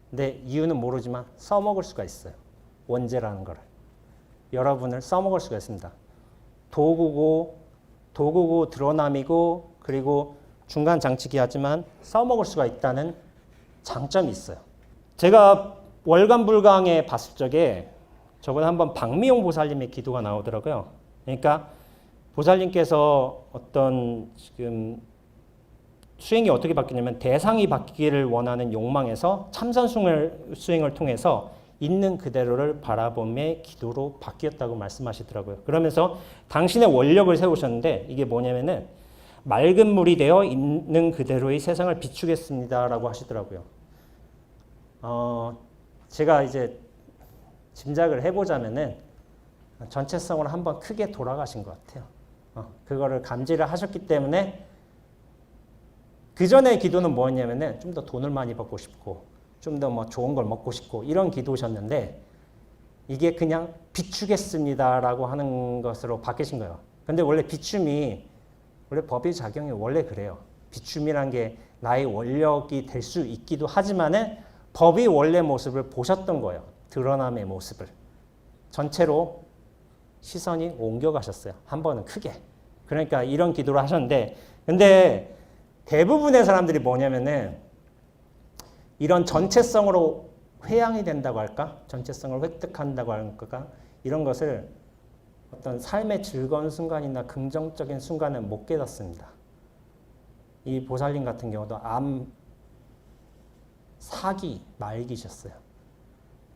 근데 이유는 모르지만 써먹을 수가 있어요. 원죄라는 거를. 여러분을 써먹을 수가 있습니다. 도구고 드러남이고 그리고 중간 장치기 하지만 써먹을 수가 있다는 장점이 있어요. 제가 월간불강에 봤을 적에 저번에 한번 박미용 보살님의 기도가 나오더라고요. 그러니까 보살님께서 어떤 지금 수행이 어떻게 바뀌냐면 대상이 바뀌기를 원하는 욕망에서 참선 수행을 통해서 있는 그대로를 바라봄의 기도로 바뀌었다고 말씀하시더라고요. 그러면서 당신의 원력을 세우셨는데 이게 뭐냐면은 맑은 물이 되어 있는 그대로의 세상을 비추겠습니다라고 하시더라고요. 제가 이제 짐작을 해보자면은 전체성으로 한번 크게 돌아가신 것 같아요. 그거를 감지를 하셨기 때문에 그 전의 기도는 뭐였냐면은 좀 더 돈을 많이 받고 싶고 좀 더 뭐 좋은 걸 먹고 싶고 이런 기도셨는데 이게 그냥 비추겠습니다라고 하는 것으로 바뀌신 거예요. 근데 원래 비춤이 원래 법의 작용이 원래 그래요. 비춤이란 게 나의 원력이 될 수 있기도 하지만은 법의 원래 모습을 보셨던 거예요. 드러남의 모습을. 전체로 시선이 옮겨가셨어요. 한 번은 크게. 그러니까 이런 기도를 하셨는데 근데 대부분의 사람들이 뭐냐면은 이런 전체성으로 회양이 된다고 할까? 전체성을 획득한다고 할까? 이런 것을 어떤 삶의 즐거운 순간이나 긍정적인 순간은 못 깨닫습니다. 이 보살님 같은 경우도 암 사기 말기셨어요.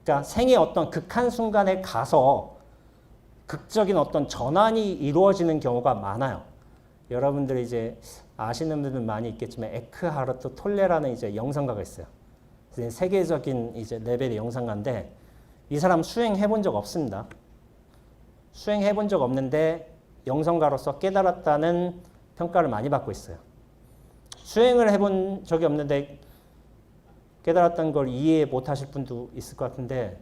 그러니까 생의 어떤 극한 순간에 가서 극적인 어떤 전환이 이루어지는 경우가 많아요. 여러분들이 이제 아시는 분들은 많이 있겠지만 에크하르트 톨레라는 이제 영상가가 있어요. 세계적인 이제 레벨의 영상가인데 이 사람 수행해 본 적 없습니다. 수행해 본 적 없는데 영성가로서 깨달았다는 평가를 많이 받고 있어요. 수행을 해본 적이 없는데 깨달았다는 걸 이해 못 하실 분도 있을 것 같은데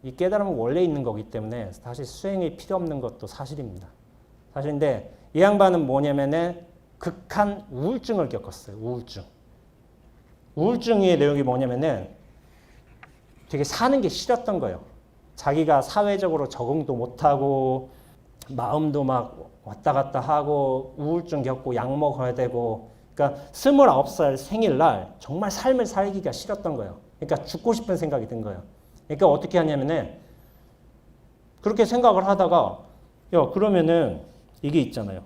이 깨달음은 원래 있는 거기 때문에 사실 수행이 필요 없는 것도 사실입니다. 사실인데 이 양반은 뭐냐면은 극한 우울증을 겪었어요. 우울증. 우울증의 내용이 뭐냐면은 되게 사는 게 싫었던 거예요. 자기가 사회적으로 적응도 못하고 마음도 막 왔다 갔다 하고 우울증 겪고 약 먹어야 되고 그러니까 29살 생일날 정말 삶을 살기가 싫었던 거예요. 그러니까 죽고 싶은 생각이 든 거예요. 그러니까 어떻게 하냐면은 그렇게 생각을 하다가 야 그러면은 이게 있잖아요.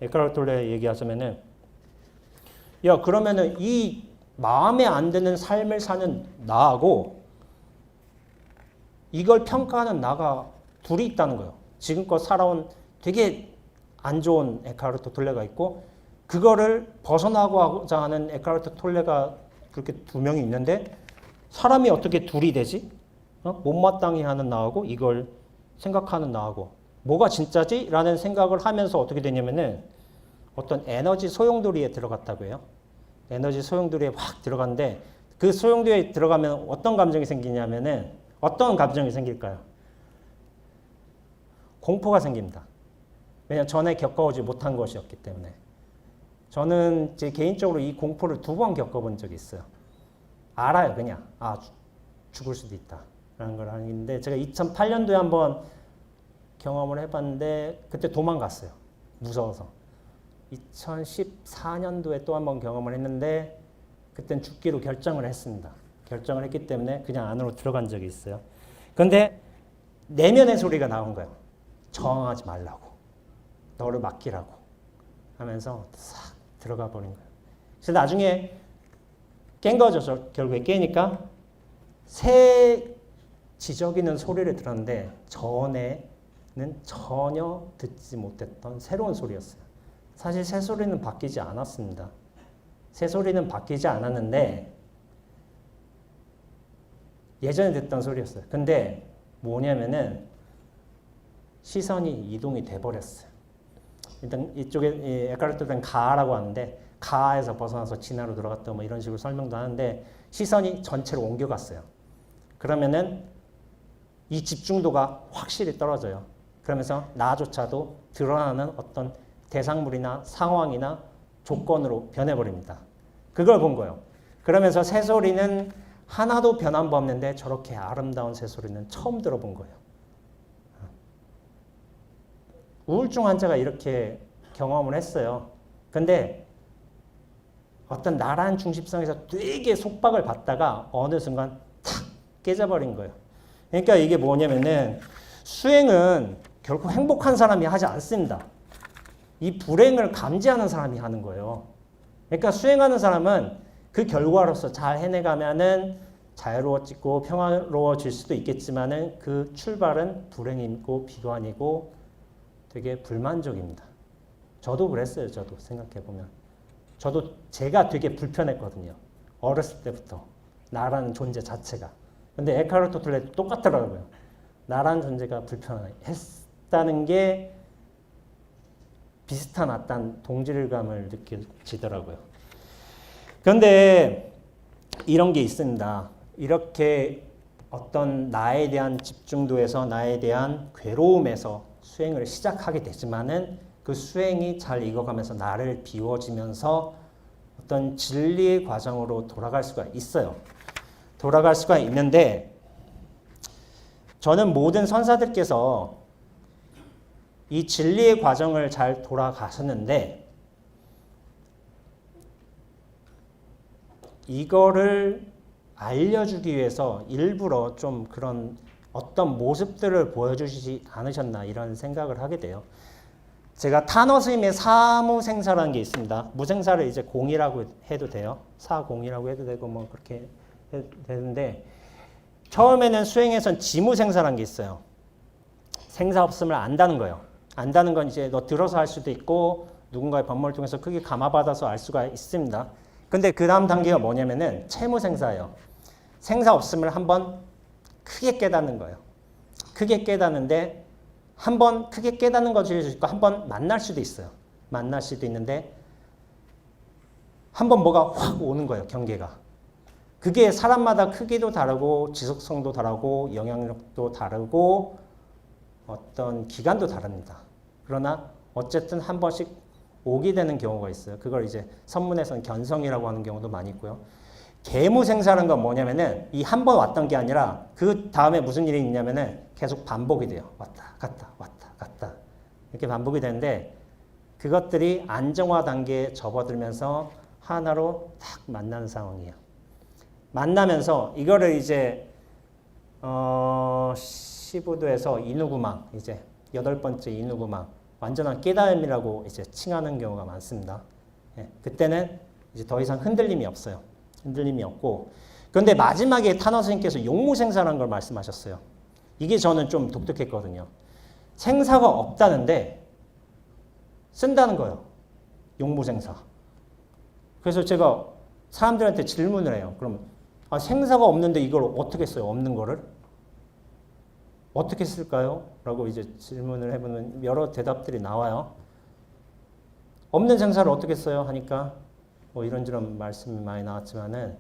에카르트 톨레 얘기하자면은 야 그러면은 이 마음에 안 드는 삶을 사는 나하고 이걸 평가하는 나가 둘이 있다는 거예요. 지금껏 살아온 되게 안 좋은 에카르트 톨레가 있고 그거를 벗어나고자 하는 에카르트 톨레가 그렇게 두 명이 있는데 사람이 어떻게 둘이 되지? 못마땅히 하는 나하고 이걸 생각하는 나하고 뭐가 진짜지? 라는 생각을 하면서 어떻게 되냐면은 어떤 에너지 소용돌이에 들어갔다고 해요. 에너지 소용돌이에 확 들어갔는데 그 소용돌이에 들어가면 어떤 감정이 생기냐면은 어떤 감정이 생길까요? 공포가 생깁니다. 왜냐하면 전에 겪어오지 못한 것이었기 때문에. 저는 제 개인적으로 이 공포를 2번 겪어본 적이 있어요. 알아요, 그냥. 죽을 수도 있다. 라는 걸 아는데 제가 2008년도에 한번 경험을 해봤는데 그때 도망갔어요. 무서워서. 2014년도에 또 한번 경험을 했는데 그땐 죽기로 결정을 했습니다. 결정을 했기 때문에 그냥 안으로 들어간 적이 있어요. 그런데 내면의 소리가 나온 거예요. 저항하지 말라고. 너를 맡기라고. 하면서 싹 들어가 버린 거예요. 그래서 나중에 깬 거죠. 결국에 깨니까 새 지저귀는 소리를 들었는데 전에는 전혀 듣지 못했던 새로운 소리였어요. 사실 새소리는 바뀌지 않았습니다. 새소리는 바뀌지 않았는데 예전에 듣던 소리였어요. 근데 뭐냐면은 시선이 이동이 돼버렸어요. 일단 이쪽에 에카르트 톨레는 가라고 하는데 가에서 벗어나서 진화로 들어갔다 뭐 이런 식으로 설명도 하는데 시선이 전체로 옮겨갔어요. 그러면은 이 집중도가 확실히 떨어져요. 그러면서 나조차도 드러나는 어떤 대상물이나 상황이나 조건으로 변해버립니다. 그걸 본 거예요. 그러면서 새소리는 하나도 변한 바 없는데 저렇게 아름다운 새소리는 처음 들어본 거예요. 우울증 환자가 이렇게 경험을 했어요. 근데 어떤 나란 중심성에서 되게 속박을 받다가 어느 순간 탁 깨져버린 거예요. 그러니까 이게 뭐냐면은 수행은 결코 행복한 사람이 하지 않습니다. 이 불행을 감지하는 사람이 하는 거예요. 그러니까 수행하는 사람은 그 결과로서 잘 해내가면은 자유로워지고 평화로워질 수도 있겠지만은 그 출발은 불행이고 비관이고 되게 불만족입니다. 저도 그랬어요. 저도 생각해 보면 저도 제가 되게 불편했거든요. 어렸을 때부터 나라는 존재 자체가. 근데 에카르트 톨레도 똑같더라고요. 나라는 존재가 불편했다는 게 비슷한 어떤 동질감을 느껴지더라고요. 그런데 이런 게 있습니다. 이렇게 어떤 나에 대한 집중도에서 나에 대한 괴로움에서 수행을 시작하게 되지만은 그 수행이 잘 익어가면서 나를 비워지면서 어떤 진리의 과정으로 돌아갈 수가 있어요. 돌아갈 수가 있는데 저는 모든 선사들께서 이 진리의 과정을 잘 돌아가셨는데 이거를 알려주기 위해서 일부러 좀 그런 어떤 모습들을 보여주시지 않으셨나 이런 생각을 하게 돼요. 제가 타너 스님의 사무생사라는 게 있습니다. 무생사를 이제 공이라고 해도 돼요. 사공이라고 해도 되고 뭐 그렇게 해도 되는데 처음에는 수행에선 지무생사라는 게 있어요. 생사 없음을 안다는 거예요. 안다는 건 이제 너 들어서 할 수도 있고 누군가의 법문을 통해서 크게 감화받아서 알 수가 있습니다. 근데 그 다음 단계가 뭐냐면은 채무생사예요. 생사 없음을 한번 크게 깨닫는 거예요. 크게 깨닫는데 한번 크게 깨닫는 것일 수 있고 한번 만날 수도 있어요. 만날 수도 있는데 한번 뭐가 확 오는 거예요. 경계가. 그게 사람마다 크기도 다르고 지속성도 다르고 영향력도 다르고 어떤 기간도 다릅니다. 그러나 어쨌든 한 번씩 오게 되는 경우가 있어요. 그걸 이제 선문에서는 견성이라고 하는 경우도 많이 있고요. 계무생사라는 건 뭐냐면은 이 한 번 왔던 게 아니라 그 다음에 무슨 일이 있냐면은 계속 반복이 돼요. 왔다 갔다 왔다 갔다 이렇게 반복이 되는데 그것들이 안정화 단계에 접어들면서 하나로 딱 만나는 상황이에요. 만나면서 이거를 이제 15도에서 인후구망 이제 8번째 인후구망 완전한 깨달음이라고 이제 칭하는 경우가 많습니다. 예, 그때는 이제 더 이상 흔들림이 없어요. 흔들림이 없고 그런데 마지막에 타너 스님께서 용무생사라는 걸 말씀하셨어요. 이게 저는 좀 독특했거든요. 생사가 없다는데 쓴다는 거예요. 용무생사. 그래서 제가 사람들한테 질문을 해요. 그럼 생사가 없는데 이걸 어떻게 써요? 없는 거를? 어떻게 쓸까요? 라고 이제 질문을 해보면 여러 대답들이 나와요. 없는 생사를 어떻게 써요? 하니까 뭐 이런저런 말씀이 많이 나왔지만은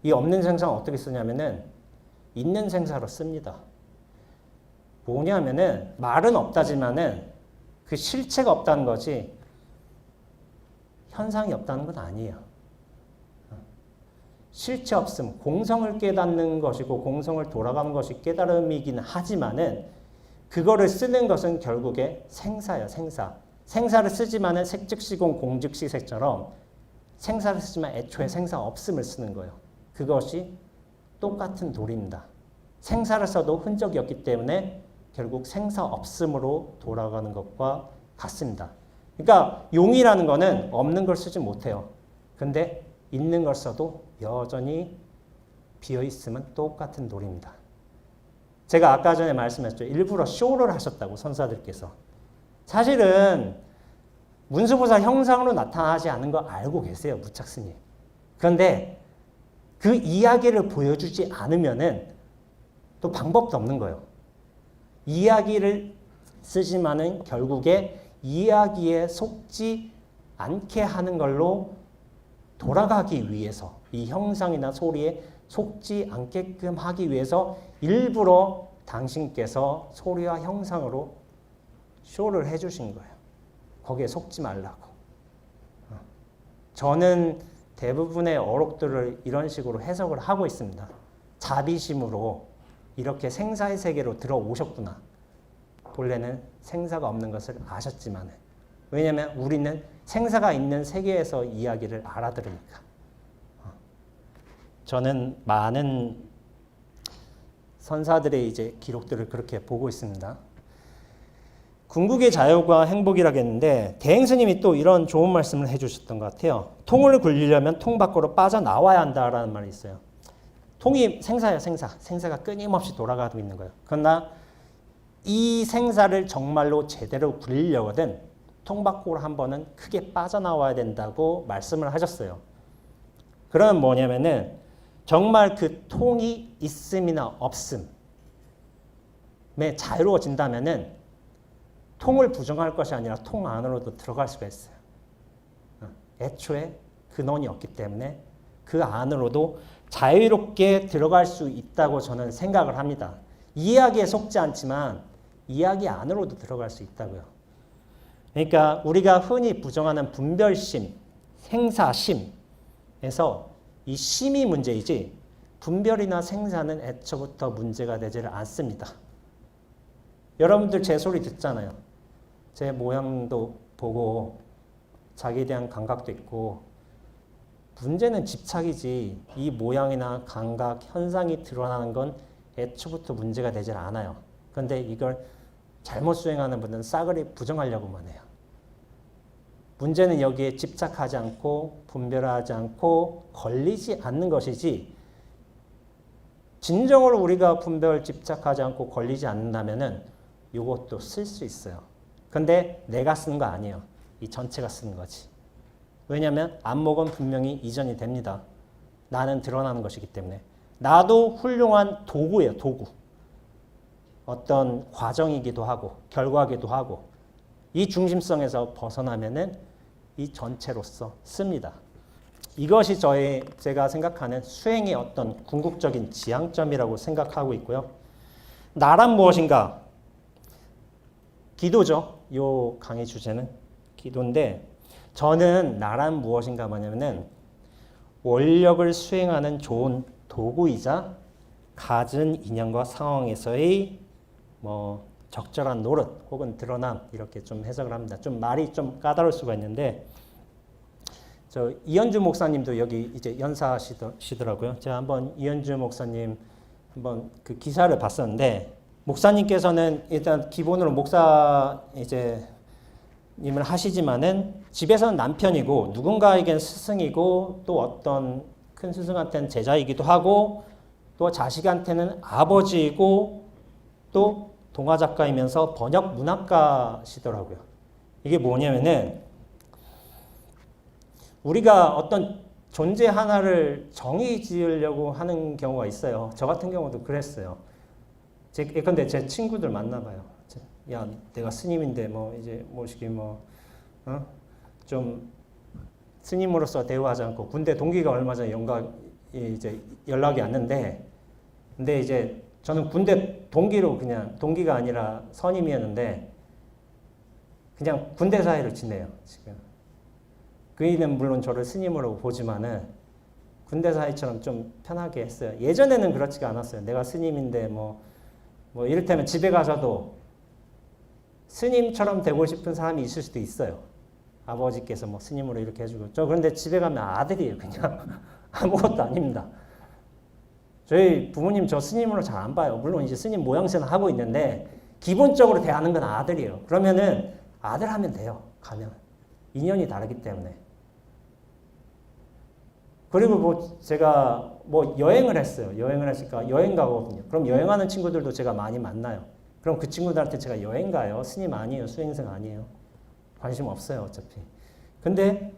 이 없는 생사는 어떻게 쓰냐면은 있는 생사로 씁니다. 뭐냐면은 말은 없다지만은 그 실체가 없다는 거지 현상이 없다는 건 아니에요. 실체 없음, 공성을 깨닫는 것이고 공성을 돌아가는 것이 깨달음이긴 하지만은 그거를 쓰는 것은 결국에 생사예요. 생사. 생사를 쓰지만은 색즉시공 공즉시색처럼 생사를 쓰지만 애초에 생사 없음을 쓰는 거예요. 그것이 똑같은 도리입니다. 생사를 써도 흔적이 없기 때문에 결국 생사 없음으로 돌아가는 것과 같습니다. 그러니까 용이라는 거는 없는 걸 쓰지 못해요. 근데 있는 걸 써도 여전히 비어있으면 똑같은 도리입니다. 제가 아까 전에 말씀했죠. 일부러 쇼를 하셨다고 선사들께서. 사실은 문수보살 형상으로 나타나지 않은 거 알고 계세요. 무착스님. 그런데 그 이야기를 보여주지 않으면은 또 방법도 없는 거예요. 이야기를 쓰지만은 결국에 이야기에 속지 않게 하는 걸로 돌아가기 위해서 이 형상이나 소리에 속지 않게끔 하기 위해서 일부러 당신께서 소리와 형상으로 쇼를 해주신 거예요. 거기에 속지 말라고. 저는 대부분의 어록들을 이런 식으로 해석을 하고 있습니다. 자비심으로 이렇게 생사의 세계로 들어오셨구나. 본래는 생사가 없는 것을 아셨지만 왜냐하면 우리는 생사가 있는 세계에서 이야기를 알아들으니까. 저는 많은 선사들의 이제 기록들을 그렇게 보고 있습니다. 궁극의 자유가 행복이라겠는데 대행스님이 또 이런 좋은 말씀을 해주셨던 것 같아요. 통을 굴리려면 통 밖으로 빠져나와야 한다라는 말이 있어요. 통이 생사예요, 생사. 생사가 끊임없이 돌아가고 있는 거예요. 그러나 이 생사를 정말로 제대로 굴리려거든 통 밖으로 한 번은 크게 빠져나와야 된다고 말씀을 하셨어요. 그러면 뭐냐면은 정말 그 통이 있음이나 없음에 자유로워진다면은 통을 부정할 것이 아니라 통 안으로도 들어갈 수가 있어요. 애초에 근원이 없기 때문에 그 안으로도 자유롭게 들어갈 수 있다고 저는 생각을 합니다. 이야기에 속지 않지만 이야기 안으로도 들어갈 수 있다고요. 그러니까 우리가 흔히 부정하는 분별심, 생사심에서 이 심이 문제이지 분별이나 생사는 애초부터 문제가 되지를 않습니다. 여러분들 제 소리 듣잖아요. 제 모양도 보고 자기에 대한 감각도 있고 문제는 집착이지 이 모양이나 감각, 현상이 드러나는 건 애초부터 문제가 되질 않아요. 그런데 이걸 잘못 수행하는 분들은 싸그리 부정하려고만 해요. 문제는 여기에 집착하지 않고 분별하지 않고 걸리지 않는 것이지 진정으로 우리가 분별, 집착하지 않고 걸리지 않는다면은 이것도 쓸 수 있어요. 근데 내가 쓰는 거 아니에요. 이 전체가 쓰는 거지. 왜냐하면 안목은 분명히 이전이 됩니다. 나는 드러나는 것이기 때문에. 나도 훌륭한 도구예요. 도구. 어떤 과정이기도 하고 결과이기도 하고 이 중심성에서 벗어나면은 이 전체로서 씁니다. 이것이 제가 생각하는 수행의 어떤 궁극적인 지향점이라고 생각하고 있고요. 나란 무엇인가? 기도죠. 요 강의 주제는 기도인데 저는 나란 무엇인가 뭐냐면은 원력을 수행하는 좋은 도구이자 갖은 인연과 상황에서의 적절한 노릇 혹은 드러남 이렇게 좀 해석을 합니다. 좀 말이 좀 까다로울 수가 있는데 저 이현주 목사님도 여기 이제 연사하시더라고요. 제가 한번 이현주 목사님 한번 그 기사를 봤었는데 목사님께서는 일단 기본으로 목사 이제 님을 하시지만은 집에서는 남편이고 누군가에겐 스승이고 또 어떤 큰 스승한테는 제자이기도 하고 또 자식한테는 아버지이고 또 동화 작가이면서 번역 문학가시더라고요. 이게 뭐냐면은 우리가 어떤 존재 하나를 정의 지으려고 하는 경우가 있어요. 저 같은 경우도 그랬어요. 예컨대 제 친구들 만나봐요. 야, 내가 스님인데 이제 좀 스님으로서 대우하지 않고 군대 동기가 얼마 전에 이제 연락이 왔는데 근데 이제 저는 군대 동기로 그냥 동기가 아니라 선임이었는데 그냥 군대 사이를 지내요, 지금. 그이는 물론 저를 스님으로 보지만은 군대 사이처럼 좀 편하게 했어요. 예전에는 그렇지가 않았어요. 내가 스님인데 이를테면 집에 가서도 스님처럼 되고 싶은 사람이 있을 수도 있어요. 아버지께서 스님으로 이렇게 해주고. 저 그런데 집에 가면 아들이에요, 그냥. 아무것도 아닙니다. 저희 부모님 저 스님으로 잘 안 봐요. 물론 이제 스님 모양새는 하고 있는데 기본적으로 대하는 건 아들이에요. 그러면은 아들 하면 돼요. 가면. 인연이 다르기 때문에. 그리고 제가 여행을 했어요. 여행을 했으니까 여행 가거든요. 그럼 여행하는 친구들도 제가 많이 만나요. 그럼 그 친구들한테 제가 여행 가요. 스님 아니에요. 수행생 아니에요. 관심 없어요. 어차피. 근데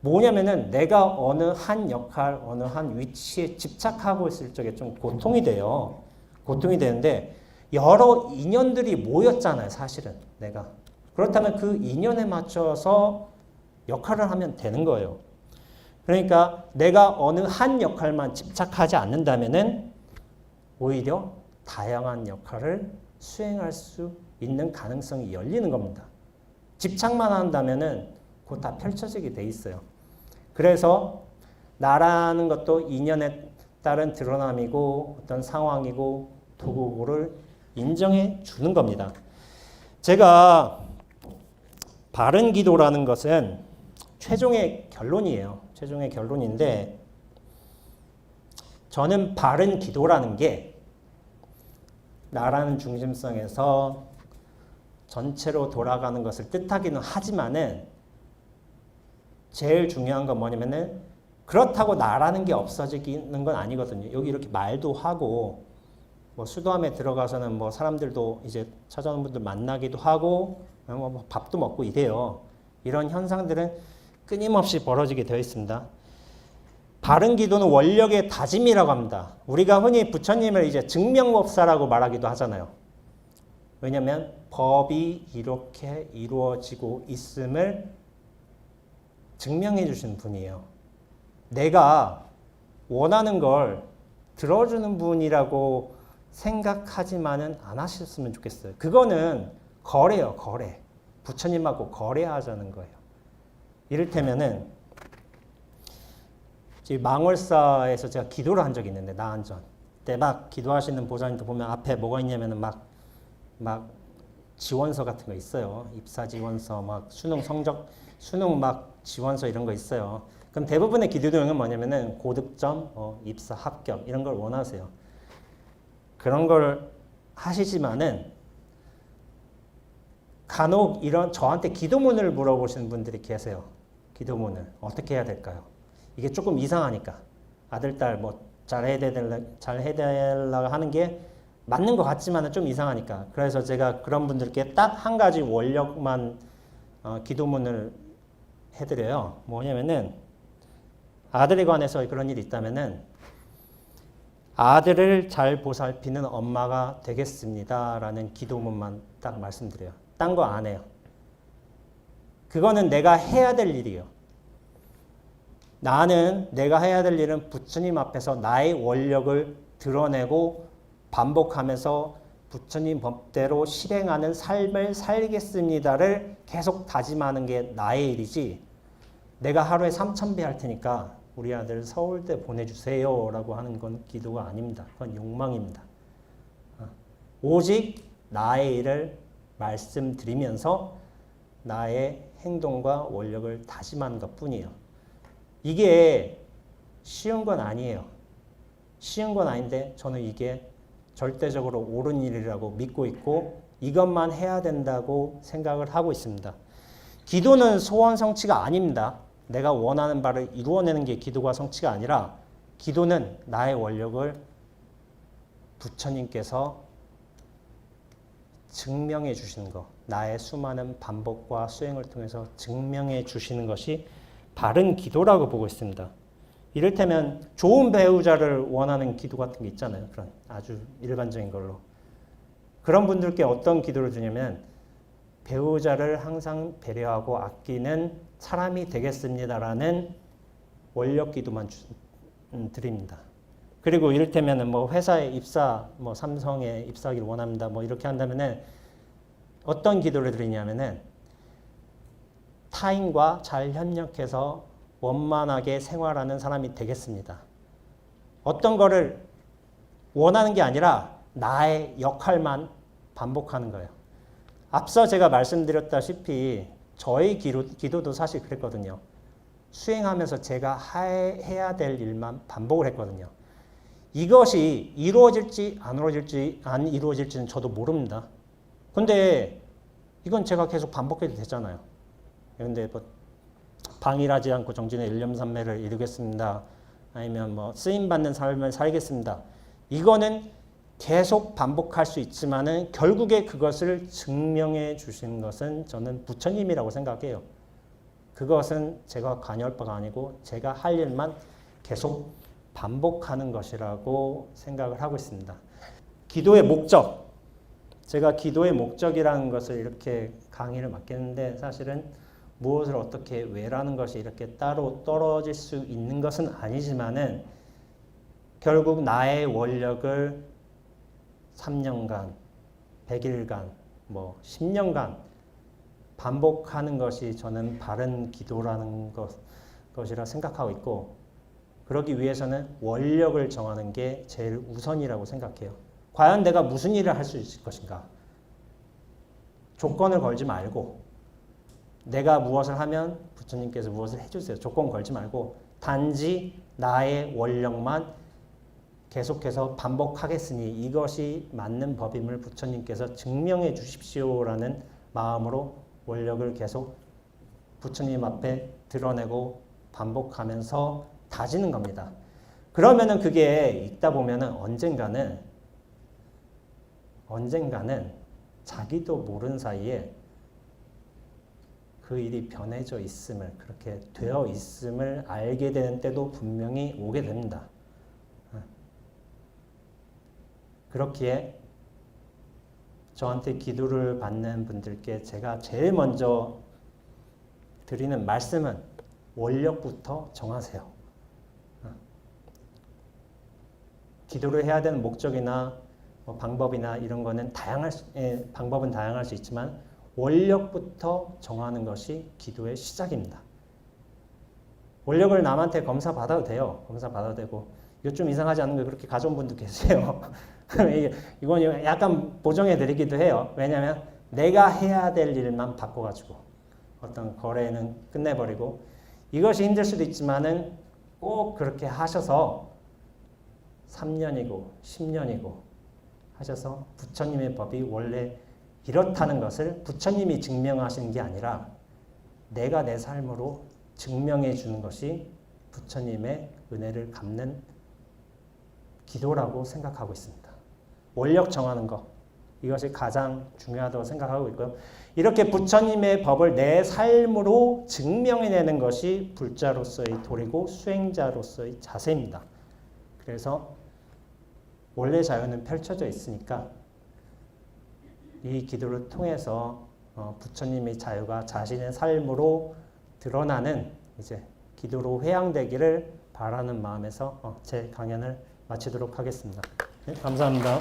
뭐냐면은 내가 어느 한 역할, 어느 한 위치에 집착하고 있을 적에 좀 고통이 돼요. 고통이 되는데 여러 인연들이 모였잖아요. 사실은 내가. 그렇다면 그 인연에 맞춰서 역할을 하면 되는 거예요. 그러니까 내가 어느 한 역할만 집착하지 않는다면은 오히려 다양한 역할을 수행할 수 있는 가능성이 열리는 겁니다. 집착만 한다면은 그거 다 펼쳐지게 돼 있어요. 그래서 나라는 것도 인연에 따른 드러남이고 어떤 상황이고 도구를 인정해 주는 겁니다. 제가 바른 기도라는 것은 최종의 결론이에요. 최종의 결론인데 저는 바른 기도라는 게 나라는 중심성에서 전체로 돌아가는 것을 뜻하기는 하지만은 제일 중요한 건 뭐냐면은 그렇다고 나라는 게 없어지는 건 아니거든요. 여기 이렇게 말도 하고 뭐 수도함에 들어가서는 뭐 사람들도 이제 찾아오는 분들 만나기도 하고 뭐 밥도 먹고 이래요. 이런 현상들은 끊임없이 벌어지게 되어 있습니다. 바른 기도는 원력의 다짐이라고 합니다. 우리가 흔히 부처님을 이제 증명법사라고 말하기도 하잖아요. 왜냐하면 법이 이렇게 이루어지고 있음을 증명해 주신 분이에요. 내가 원하는 걸 들어주는 분이라고 생각하지만은 안 하셨으면 좋겠어요. 그거는 거래요, 거래. 부처님하고 거래하자는 거예요. 이를테면은 망월사에서 제가 기도를 한 적이 있는데 나한전 그때 막 기도하시는 보좌님들 보면 앞에 뭐가 있냐면은 막 지원서 같은 거 있어요. 입사 지원서, 막 수능 성적, 수능 막 지원서 이런 거 있어요. 그럼 대부분의 기도 내용은 뭐냐면은 고득점, 입사 합격 이런 걸 원하세요. 그런 걸 하시지만은 간혹 이런 저한테 기도문을 물어보시는 분들이 계세요. 기도문을 어떻게 해야 될까요? 이게 조금 이상하니까 아들, 딸 뭐 잘해달라고 하는 게 맞는 것 같지만은 좀 이상하니까 그래서 제가 그런 분들께 딱 한 가지 원력만 기도문을 해드려요. 뭐냐면은 아들에 관해서 그런 일이 있다면은 아들을 잘 보살피는 엄마가 되겠습니다라는 기도문만 딱 말씀드려요. 딴 거 안 해요. 그거는 내가 해야 될 일이에요. 나는 내가 해야 될 일은 부처님 앞에서 나의 원력을 드러내고 반복하면서 부처님 법대로 실행하는 삶을 살겠습니다를 계속 다짐하는 게 나의 일이지 내가 하루에 3,000배 할 테니까 우리 아들 서울대 보내주세요 라고 하는 건 기도가 아닙니다. 그건 욕망입니다. 오직 나의 일을 말씀드리면서 나의 행동과 원력을 다짐하는 것 뿐이에요. 이게 쉬운 건 아니에요. 쉬운 건 아닌데 저는 이게 절대적으로 옳은 일이라고 믿고 있고 이것만 해야 된다고 생각을 하고 있습니다. 기도는 소원 성취가 아닙니다. 내가 원하는 바를 이루어내는 게 기도가 성취가 아니라 기도는 나의 원력을 부처님께서 증명해 주시는 것, 나의 수많은 반복과 수행을 통해서 증명해 주시는 것이 바른 기도라고 보고 있습니다. 이를테면 좋은 배우자를 원하는 기도 같은 게 있잖아요. 그런 아주 일반적인 걸로. 그런 분들께 어떤 기도를 드냐면 배우자를 항상 배려하고 아끼는 사람이 되겠습니다라는 원력 기도만 드립니다. 그리고 이를테면은 뭐 회사에 입사, 뭐 삼성에 입사하기를 원합니다. 뭐 이렇게 한다면은 어떤 기도를 드리냐면은 타인과 잘 협력해서 원만하게 생활하는 사람이 되겠습니다. 어떤 거를 원하는 게 아니라 나의 역할만 반복하는 거예요. 앞서 제가 말씀드렸다시피 저의 기도도 사실 그랬거든요. 수행하면서 제가 해야 될 일만 반복을 했거든요. 이것이 이루어질지 안 이루어질지는 저도 모릅니다. 근데 이건 제가 계속 반복해도 되잖아요. 근데 뭐 방일하지 않고 정진의 일념삼매를 이루겠습니다. 아니면 뭐 쓰임받는 삶을 살겠습니다. 이거는 계속 반복할 수 있지만은 결국에 그것을 증명해 주신 것은 저는 부처님이라고 생각해요. 그것은 제가 관여할 바가 아니고 제가 할 일만 계속 반복하는 것이라고 생각을 하고 있습니다. 기도의 목적. 제가 기도의 목적이라는 것을 이렇게 강의를 맡겼는데 사실은 무엇을 어떻게 왜라는 것이 이렇게 따로 떨어질 수 있는 것은 아니지만은 결국 나의 원력을 3년간, 100일간, 뭐 10년간 반복하는 것이 저는 바른 기도라는 것이라 생각하고 있고 그러기 위해서는 원력을 정하는 게 제일 우선이라고 생각해요. 과연 내가 무슨 일을 할 수 있을 것인가? 조건을 걸지 말고 내가 무엇을 하면 부처님께서 무엇을 해주세요. 조건 걸지 말고 단지 나의 원력만 계속해서 반복하겠으니 이것이 맞는 법임을 부처님께서 증명해 주십시오라는 마음으로 원력을 계속 부처님 앞에 드러내고 반복하면서 다지는 겁니다. 그러면은 그게 읽다 보면은 언젠가는 자기도 모르는 사이에 그 일이 변해져 있음을, 그렇게 되어 있음을 알게 되는 때도 분명히 오게 됩니다. 그렇기에 저한테 기도를 받는 분들께 제가 제일 먼저 드리는 말씀은 원력부터 정하세요. 기도를 해야 되는 목적이나 방법이나 이런 거는 방법은 다양할 수 있지만 원력부터 정하는 것이 기도의 시작입니다. 원력을 남한테 검사 받아도 돼요. 검사 받아도 되고 이거 좀 이상하지 않은 거 그렇게 가져온 분도 계세요. 이건 약간 보정해 드리기도 해요. 왜냐하면 내가 해야 될 일만 바꿔가지고 어떤 거래는 끝내버리고 이것이 힘들 수도 있지만은 꼭 그렇게 하셔서 3년이고 10년이고 하셔서 부처님의 법이 원래 이렇다는 것을 부처님이 증명하시는 게 아니라 내가 내 삶으로 증명해 주는 것이 부처님의 은혜를 갚는 기도라고 생각하고 있습니다. 원력 정하는 것, 이것이 가장 중요하다고 생각하고 있고요. 이렇게 부처님의 법을 내 삶으로 증명해내는 것이 불자로서의 도리고 수행자로서의 자세입니다. 그래서 원래 자유는 펼쳐져 있으니까 이 기도를 통해서 부처님의 자유가 자신의 삶으로 드러나는 이제 기도로 회양되기를 바라는 마음에서 제 강연을 마치도록 하겠습니다. 네, 감사합니다.